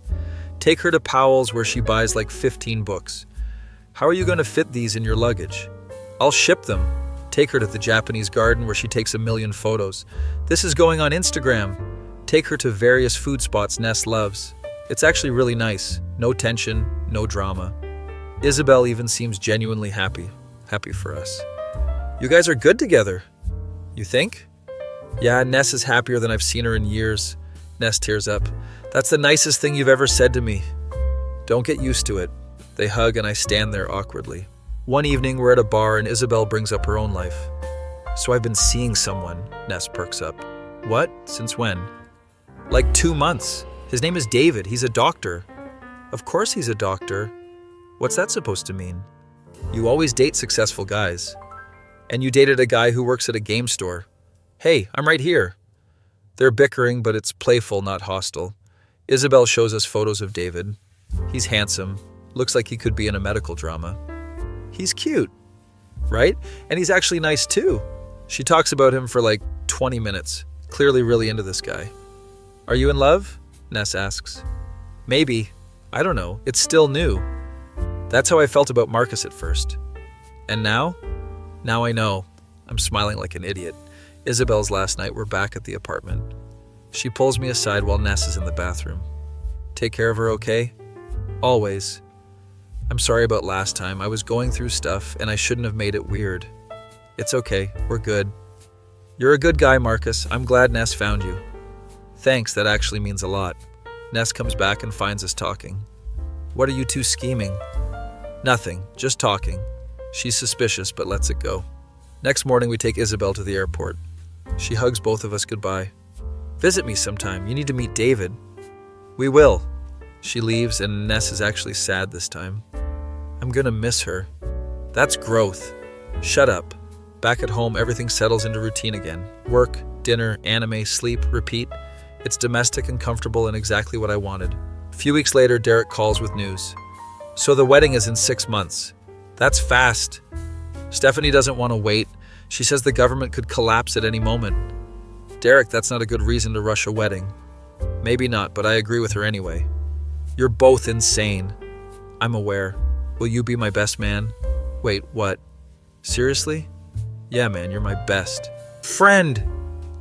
Take her to Powell's where she buys like 15 books. How are you going to fit these in your luggage? I'll ship them. Take her to the Japanese garden where she takes 1 million photos. This is going on Instagram. Take her to various food spots Ness loves. It's actually really nice. No tension, no drama. Isabel even seems genuinely happy. Happy for us. You guys are good together. You think? Yeah, Ness is happier than I've seen her in years. Ness tears up. That's the nicest thing you've ever said to me. Don't get used to it. They hug and I stand there awkwardly. One evening we're at a bar and Isabel brings up her own life. So I've been seeing someone, Ness perks up. What? Since when? Like 2 months. His name is David. He's a doctor. Of course he's a doctor. What's that supposed to mean? You always date successful guys. And you dated a guy who works at a game store. Hey, I'm right here. They're bickering, but it's playful, not hostile. Isabel shows us photos of David. He's handsome. Looks like he could be in a medical drama. He's cute, right? And he's actually nice too. She talks about him for like 20 minutes. Clearly really into this guy. Are you in love? Ness asks. Maybe. I don't know. It's still new. That's how I felt about Marcus at first. And now? Now I know. I'm smiling like an idiot. Isabel's last night, we're back at the apartment. She pulls me aside while Ness is in the bathroom. Take care of her, okay? Always. I'm sorry about last time. I was going through stuff and I shouldn't have made it weird. It's okay. We're good. You're a good guy, Marcus. I'm glad Ness found you. Thanks, that actually means a lot. Ness comes back and finds us talking. What are you two scheming? Nothing, just talking. She's suspicious, but lets it go. Next morning, we take Isabel to the airport. She hugs both of us goodbye. Visit me sometime. You need to meet David. We will. She leaves, and Ness is actually sad this time. I'm gonna miss her. That's growth. Shut up. Back at home, everything settles into routine again. Work, dinner, anime, sleep, repeat. It's domestic and comfortable and exactly what I wanted. A few weeks later, Derek calls with news. So the wedding is in 6 months. That's fast. Stephanie doesn't want to wait. She says the government could collapse at any moment. Derek, that's not a good reason to rush a wedding. Maybe not, but I agree with her anyway. You're both insane. I'm aware. Will you be my best man? Wait, what? Seriously? Yeah, man, you're my best. Friend!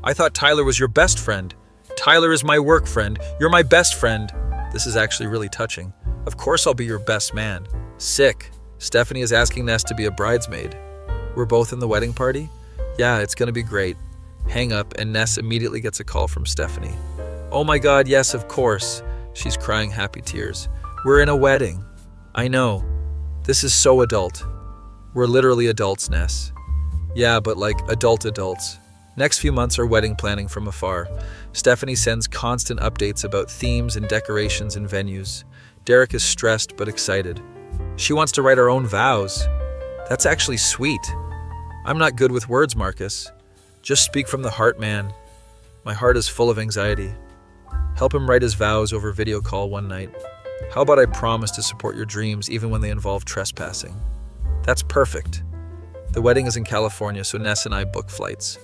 I thought Tyler was your best friend. Tyler is my work friend. You're my best friend. This is actually really touching. Of course I'll be your best man. Sick. Stephanie is asking Ness to be a bridesmaid. We're both in the wedding party? Yeah, it's gonna be great. Hang up, and Ness immediately gets a call from Stephanie. Oh my god, yes, of course. She's crying happy tears. We're in a wedding. I know. This is so adult. We're literally adults, Ness. Yeah, but like adults. Next few months are wedding planning from afar. Stephanie sends constant updates about themes and decorations and venues. Derek is stressed but excited. She wants to write our own vows. That's actually sweet. I'm not good with words, Marcus. Just speak from the heart, man. My heart is full of anxiety. Help him write his vows over video call one night. How about I promise to support your dreams even when they involve trespassing? That's perfect. The wedding is in California, so Ness and I book flights.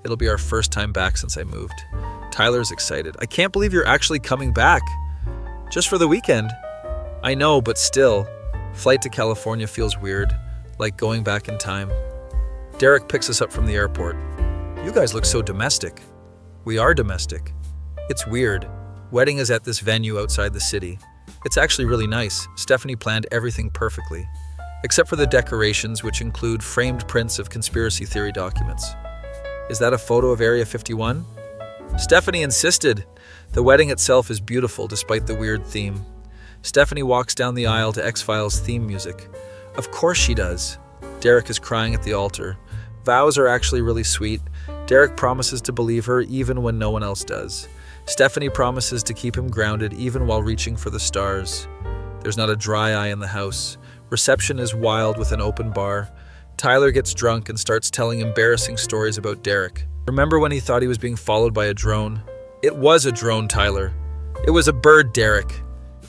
It'll be our first time back since I moved. Tyler's excited. I can't believe you're actually coming back. Just for the weekend. I know, but still. Flight to California feels weird, like going back in time. Derek picks us up from the airport. You guys look so domestic. We are domestic. It's weird. Wedding is at this venue outside the city. It's actually really nice. Stephanie planned everything perfectly. Except for the decorations, which include framed prints of conspiracy theory documents. Is that a photo of Area 51? Stephanie insisted. The wedding itself is beautiful despite the weird theme. Stephanie walks down the aisle to X-Files theme music. Of course she does. Derek is crying at the altar. Vows are actually really sweet. Derek promises to believe her even when no one else does. Stephanie promises to keep him grounded even while reaching for the stars. There's not a dry eye in the house. Reception is wild with an open bar. Tyler gets drunk and starts telling embarrassing stories about Derek. Remember when he thought he was being followed by a drone? It was a drone, Tyler. It was a bird, Derek.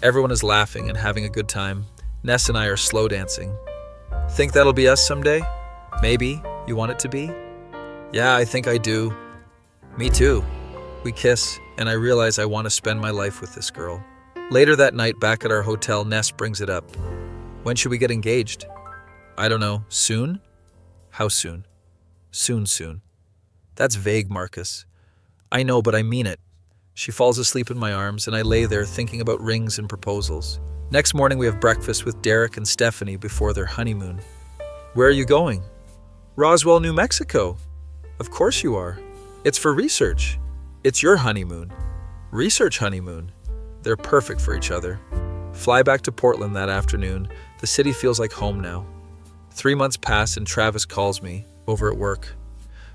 Everyone is laughing and having a good time. Ness and I are slow dancing. Think that'll be us someday? Maybe. You want it to be? Yeah, I think I do. Me too. We kiss, and I realize I want to spend my life with this girl. Later that night, back at our hotel, Ness brings it up. When should we get engaged? I don't know. Soon? How soon? Soon. That's vague, Marcus. I know, but I mean it. She falls asleep in my arms, and I lay there thinking about rings and proposals. Next morning, we have breakfast with Derek and Stephanie before their honeymoon. Where are you going? Roswell, New Mexico. Of course you are. It's for research. It's your honeymoon. Research honeymoon. They're perfect for each other. Fly back to Portland that afternoon. The city feels like home now. 3 months pass and Travis calls me over at work.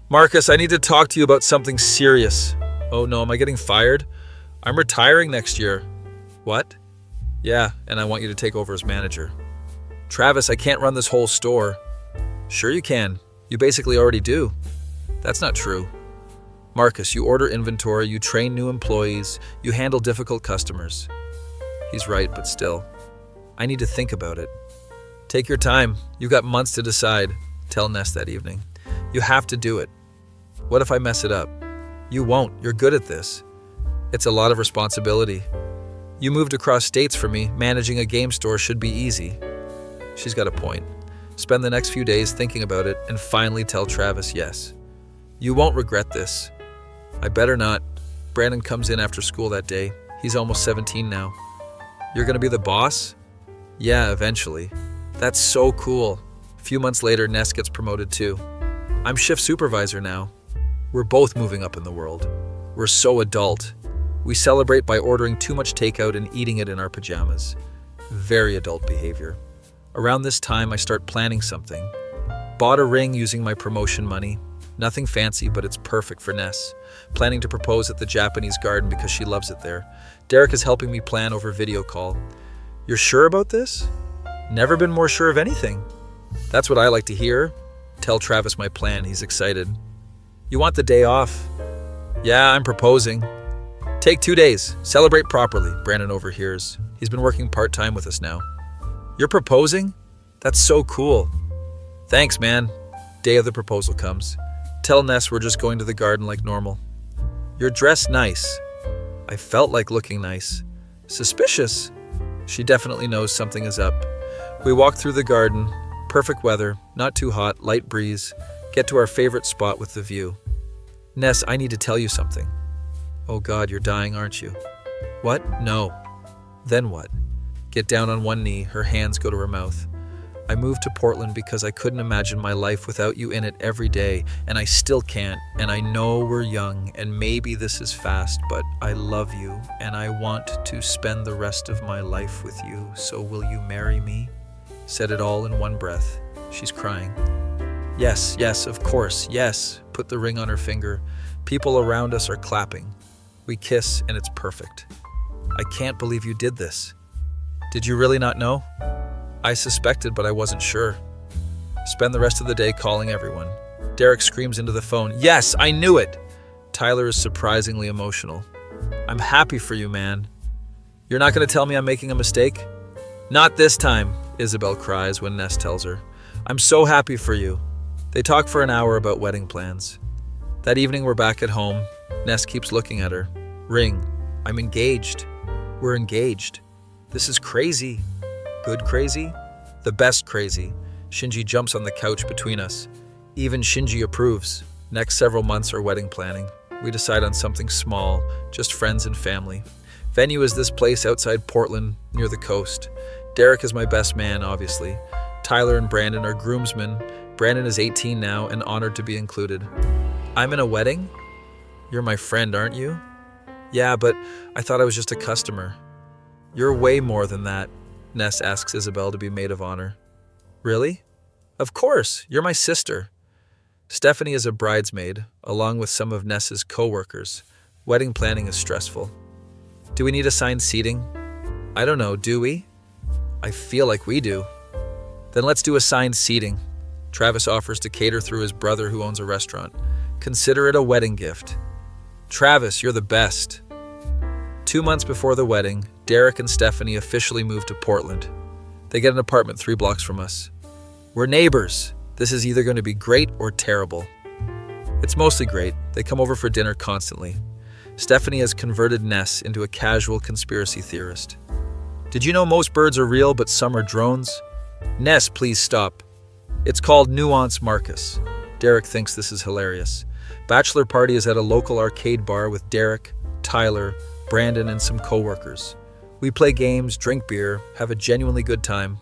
Marcus, I need to talk to you about something serious. Oh no, am I getting fired? I'm retiring next year. What? Yeah, and I want you to take over as manager. Travis, I can't run this whole store. Sure you can. You basically already do. That's not true. Marcus, you order inventory, you train new employees, you handle difficult customers. He's right, but still. I need to think about it. Take your time. You've got months to decide. Tell Ness that evening. You have to do it. What if I mess it up? You won't. You're good at this. It's a lot of responsibility. You moved across states for me. Managing a game store should be easy. She's got a point. Spend the next few days thinking about it and finally tell Travis yes. You won't regret this. I better not. Brandon comes in after school that day. He's almost 17 now. You're gonna be the boss? Yeah, eventually. That's so cool. A few months later, Ness gets promoted too. I'm shift supervisor now. We're both moving up in the world. We're so adult. We celebrate by ordering too much takeout and eating it in our pajamas. Very adult behavior. Around this time, I start planning something. Bought a ring using my promotion money. Nothing fancy, but it's perfect for Ness. Planning to propose at the Japanese garden because she loves it there. Derek is helping me plan over video call. You're sure about this? Never been more sure of anything. That's what I like to hear. Tell Travis my plan. He's excited. You want the day off? Yeah, I'm proposing. Take 2 days. Celebrate properly, Brandon overhears. He's been working part-time with us now. You're proposing? That's so cool. Thanks, man. Day of the proposal comes. Tell Ness we're just going to the garden like normal. You're dressed nice. I felt like looking nice. Suspicious. She definitely knows something is up. We walk through the garden. Perfect weather, not too hot, light breeze. Get to our favorite spot with the view. Ness, I need to tell you something. Oh God, you're dying, aren't you? What? No. Then what? Get down on one knee, her hands go to her mouth. I moved to Portland because I couldn't imagine my life without you in it every day, and I still can't, and I know we're young, and maybe this is fast, but I love you, and I want to spend the rest of my life with you, so will you marry me? Said it all in one breath. She's crying. Yes, yes, of course, yes. Put the ring on her finger. People around us are clapping. We kiss, and it's perfect. I can't believe you did this. Did you really not know? I suspected, but I wasn't sure. Spend the rest of the day calling everyone. Derek screams into the phone, "Yes, I knew it!" Tyler is surprisingly emotional. "I'm happy for you, man." "You're not going to tell me I'm making a mistake?" "Not this time," Isabel cries when Ness tells her. "I'm so happy for you." They talk for an hour about wedding plans. That evening we're back at home. Ness keeps looking at her. Ring. I'm engaged. We're engaged. This is crazy. Good crazy? The best crazy. Shinji jumps on the couch between us. Even Shinji approves. Next several months are wedding planning. We decide on something small, just friends and family. Venue is this place outside Portland, near the coast. Derek is my best man, obviously. Tyler and Brandon are groomsmen. Brandon is 18 now and honored to be included. I'm in a wedding? You're my friend, aren't you? Yeah, but I thought I was just a customer. You're way more than that. Ness asks Isabel to be maid of honor. Really? Of course, you're my sister. Stephanie is a bridesmaid, along with some of Ness's co-workers. Wedding planning is stressful. Do we need assigned seating? I don't know, do we? I feel like we do. Then let's do assigned seating. Travis offers to cater through his brother who owns a restaurant. Consider it a wedding gift. Travis, you're the best. 2 months before the wedding, Derek and Stephanie officially moved to Portland. They get an apartment 3 blocks from us. We're neighbors. This is either going to be great or terrible. It's mostly great. They come over for dinner constantly. Stephanie has converted Ness into a casual conspiracy theorist. Did you know most birds are real, but some are drones? Ness, please stop. It's called Nuance Marcus. Derek thinks this is hilarious. Bachelor party is at a local arcade bar with Derek, Tyler, Brandon, and some co-workers. We play games, drink beer, have a genuinely good time.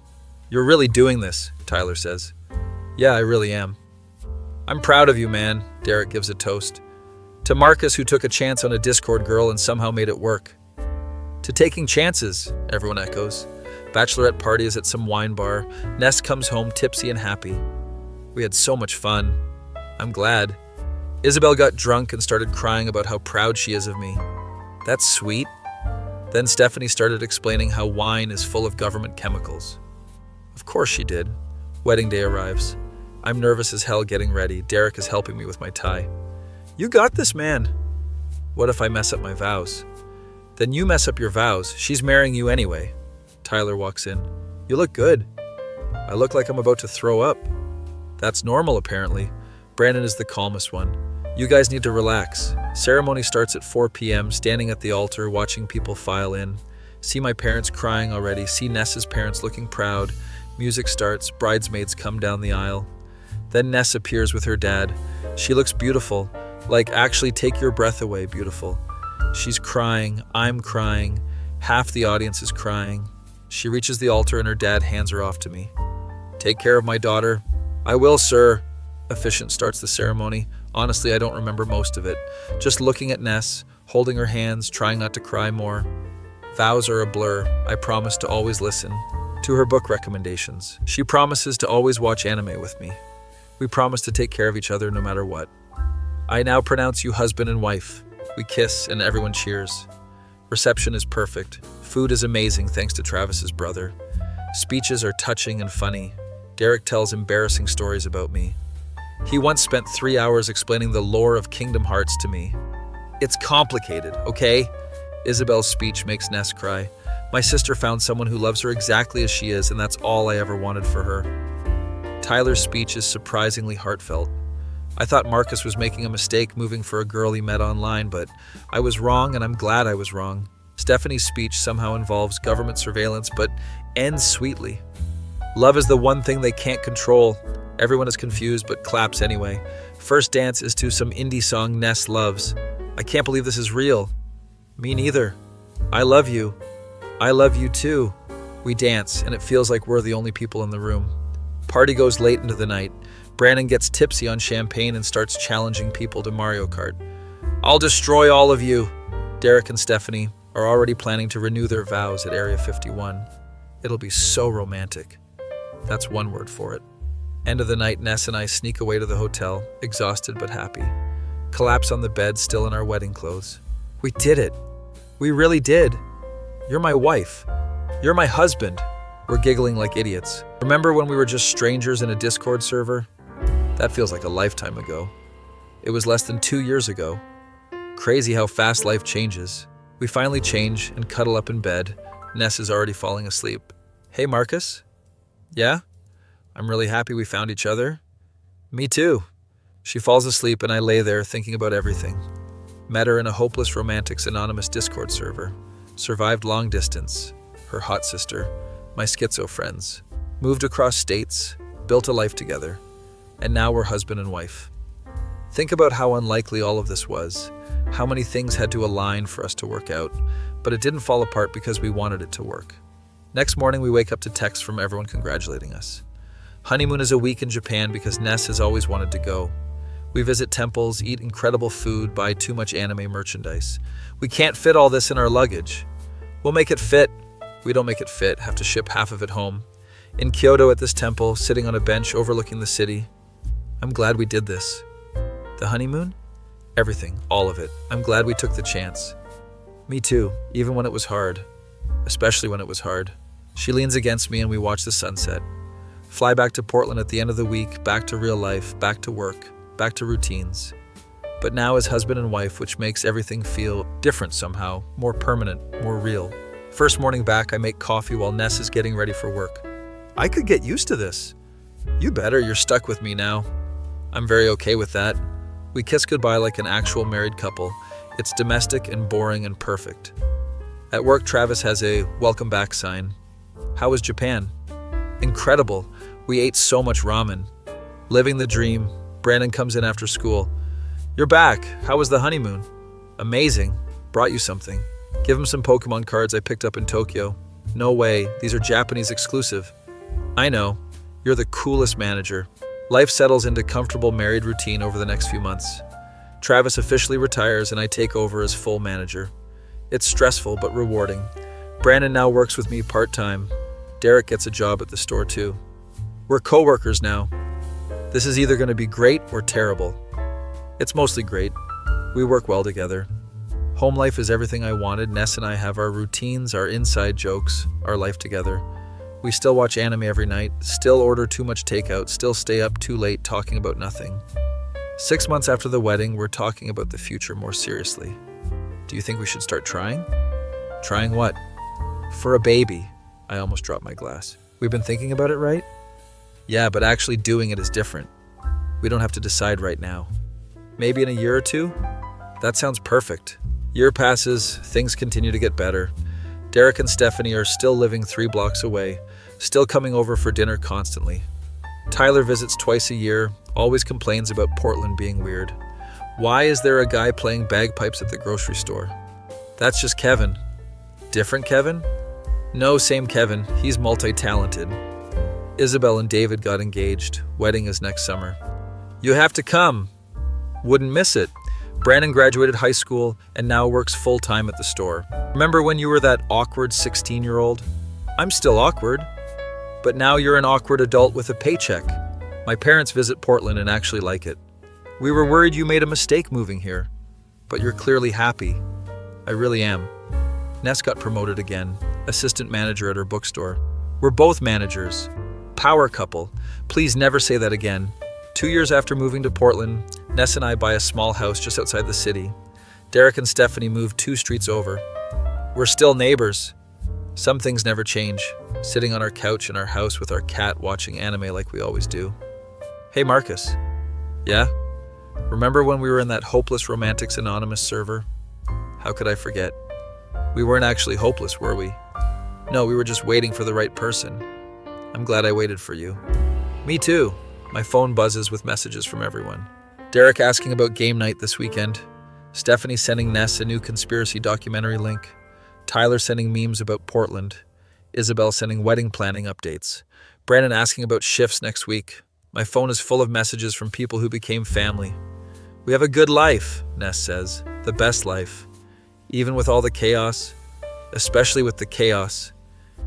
You're really doing this, Tyler says. Yeah, I really am. I'm proud of you, man, Derek gives a toast. To Marcus, who took a chance on a Discord girl and somehow made it work. To taking chances, everyone echoes. Bachelorette party is at some wine bar. Ness comes home tipsy and happy. We had so much fun. I'm glad. Isabel got drunk and started crying about how proud she is of me. That's sweet. Then Stephanie started explaining how wine is full of government chemicals. Of course she did. Wedding day arrives. I'm nervous as hell getting ready. Derek is helping me with my tie. You got this, man. What if I mess up my vows? Then you mess up your vows. She's marrying you anyway. Tyler walks in. You look good. I look like I'm about to throw up. That's normal, apparently. Brandon is the calmest one. You guys need to relax. Ceremony starts at 4 p.m., standing at the altar, watching people file in. See my parents crying already. See Ness's parents looking proud. Music starts. Bridesmaids come down the aisle. Then Ness appears with her dad. She looks beautiful. Like, actually take your breath away, beautiful. She's crying. I'm crying. Half the audience is crying. She reaches the altar and her dad hands her off to me. Take care of my daughter. I will, sir. Officiant starts the ceremony. Honestly, I don't remember most of it. Just looking at Ness, holding her hands, trying not to cry more. Vows are a blur. I promise to always listen to her book recommendations. She promises to always watch anime with me. We promise to take care of each other no matter what. I now pronounce you husband and wife. We kiss and everyone cheers. Reception is perfect. Food is amazing thanks to Travis's brother. Speeches are touching and funny. Derek tells embarrassing stories about me. He once spent 3 hours explaining the lore of Kingdom Hearts to me. It's complicated, okay? Isabel's speech makes Ness cry. My sister found someone who loves her exactly as she is, and that's all I ever wanted for her. Tyler's speech is surprisingly heartfelt. I thought Marcus was making a mistake moving for a girl he met online, but I was wrong, and I'm glad I was wrong. Stephanie's speech somehow involves government surveillance, but ends sweetly. Love is the one thing they can't control. Everyone is confused, but claps anyway. First dance is to some indie song Ness loves. I can't believe this is real. Me neither. I love you. I love you too. We dance, and it feels like we're the only people in the room. Party goes late into the night. Brandon gets tipsy on champagne and starts challenging people to Mario Kart. I'll destroy all of you. Derek and Stephanie are already planning to renew their vows at Area 51. It'll be so romantic. That's one word for it. End of the night, Ness and I sneak away to the hotel, exhausted but happy. Collapse on the bed, still in our wedding clothes. We did it. We really did. You're my wife. You're my husband. We're giggling like idiots. Remember when we were just strangers in a Discord server? That feels like a lifetime ago. It was less than 2 years ago. Crazy how fast life changes. We finally change and cuddle up in bed. Ness is already falling asleep. Hey, Marcus? Yeah? I'm really happy we found each other. Me too. She falls asleep and I lay there thinking about everything. Met her in a Hopeless Romantics Anonymous Discord server. Survived long distance. Her hot sister. My schizo friends. Moved across states. Built a life together. And now we're husband and wife. Think about how unlikely all of this was. How many things had to align for us to work out. But it didn't fall apart because we wanted it to work. Next morning, we wake up to texts from everyone congratulating us. Honeymoon is a week in Japan because Ness has always wanted to go. We visit temples, eat incredible food, buy too much anime merchandise. We can't fit all this in our luggage. We'll make it fit. We don't make it fit, have to ship half of it home. In Kyoto at this temple, sitting on a bench overlooking the city. I'm glad we did this. The honeymoon? Everything, all of it. I'm glad we took the chance. Me too, even when it was hard. Especially when it was hard. She leans against me and we watch the sunset. Fly back to Portland at the end of the week, back to real life, back to work, back to routines. But now as husband and wife, which makes everything feel different somehow, more permanent, more real. First morning back, I make coffee while Ness is getting ready for work. I could get used to this. You better, you're stuck with me now. I'm very okay with that. We kiss goodbye like an actual married couple. It's domestic and boring and perfect. At work, Travis has a welcome back sign. How was Japan? Incredible. We ate so much ramen. Living the dream. Brandon comes in after school. You're back. How was the honeymoon? Amazing. Brought you something. Give him some Pokemon cards I picked up in Tokyo. No way. These are Japanese exclusive. I know. You're the coolest manager. Life settles into comfortable married routine over the next few months. Travis officially retires and I take over as full manager. It's stressful but rewarding. Brandon now works with me part-time. Derek gets a job at the store too. We're co-workers now. This is either going to be great or terrible. It's mostly great. We work well together. Home life is everything I wanted. Ness and I have our routines, our inside jokes, our life together. We still watch anime every night, still order too much takeout, still stay up too late talking about nothing. 6 months after the wedding, we're talking about the future more seriously. Do you think we should start trying? Trying what? For a baby. I almost dropped my glass. We've been thinking about it, right? Yeah, but actually doing it is different. We don't have to decide right now. Maybe in a year or two? That sounds perfect. Year passes, things continue to get better. Derek and Stephanie are still living 3 blocks away, still coming over for dinner constantly. Tyler visits twice a year, always complains about Portland being weird. Why is there a guy playing bagpipes at the grocery store? That's just Kevin. Different Kevin? No, same Kevin. He's multi-talented. Isabel and David got engaged. Wedding is next summer. You have to come. Wouldn't miss it. Brandon graduated high school and now works full-time at the store. Remember when you were that awkward 16-year-old? I'm still awkward. But now you're an awkward adult with a paycheck. My parents visit Portland and actually like it. We were worried you made a mistake moving here. But you're clearly happy. I really am. Ness got promoted again. Assistant manager at her bookstore. We're both managers. Power couple. Please never say that again. 2 years after moving to Portland, Ness and I buy a small house just outside the city. Derek and Stephanie moved 2 streets over. We're still neighbors. Some things never change. Sitting on our couch in our house with our cat watching anime like we always do. Hey Marcus. Yeah? Remember when we were in that Hopeless Romantics Anonymous server? How could I forget? We weren't actually hopeless, were we? No, we were just waiting for the right person. I'm glad I waited for you. Me too. My phone buzzes with messages from everyone. Derek asking about game night this weekend. Stephanie sending Ness a new conspiracy documentary link. Tyler sending memes about Portland. Isabel sending wedding planning updates. Brandon asking about shifts next week. My phone is full of messages from people who became family. We have a good life, Ness says. The best life. Even with all the chaos. Especially with the chaos.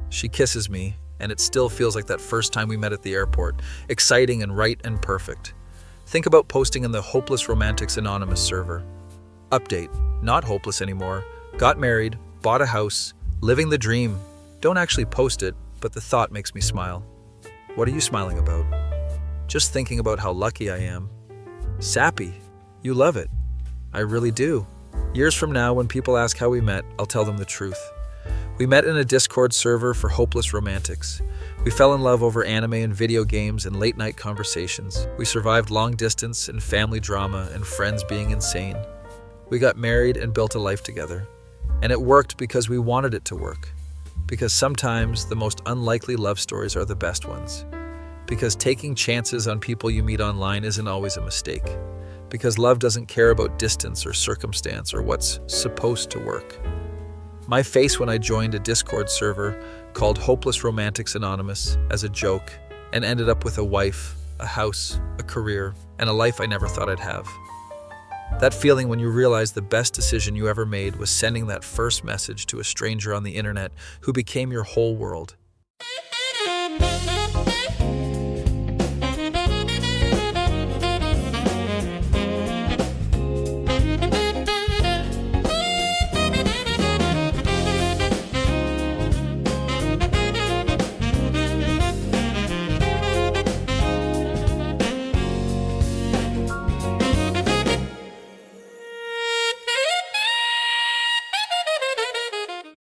She kisses me, and it still feels like that first time we met at the airport. Exciting and right and perfect. Think about posting in the Hopeless Romantics Anonymous server. Update. Not hopeless anymore. Got married. Bought a house. Living the dream. Don't actually post it, but the thought makes me smile. What are you smiling about? Just thinking about how lucky I am. Sappy. You love it. I really do. Years from now, when people ask how we met, I'll tell them the truth. We met in a Discord server for Hopeless Romantics. We fell in love over anime and video games and late-night conversations. We survived long distance and family drama and friends being insane. We got married and built a life together. And it worked because we wanted it to work. Because sometimes the most unlikely love stories are the best ones. Because taking chances on people you meet online isn't always a mistake. Because love doesn't care about distance or circumstance or what's supposed to work. My face when I joined a Discord server called Hopeless Romantics Anonymous as a joke and ended up with a wife, a house, a career, and a life I never thought I'd have. That feeling when you realize the best decision you ever made was sending that first message to a stranger on the internet who became your whole world.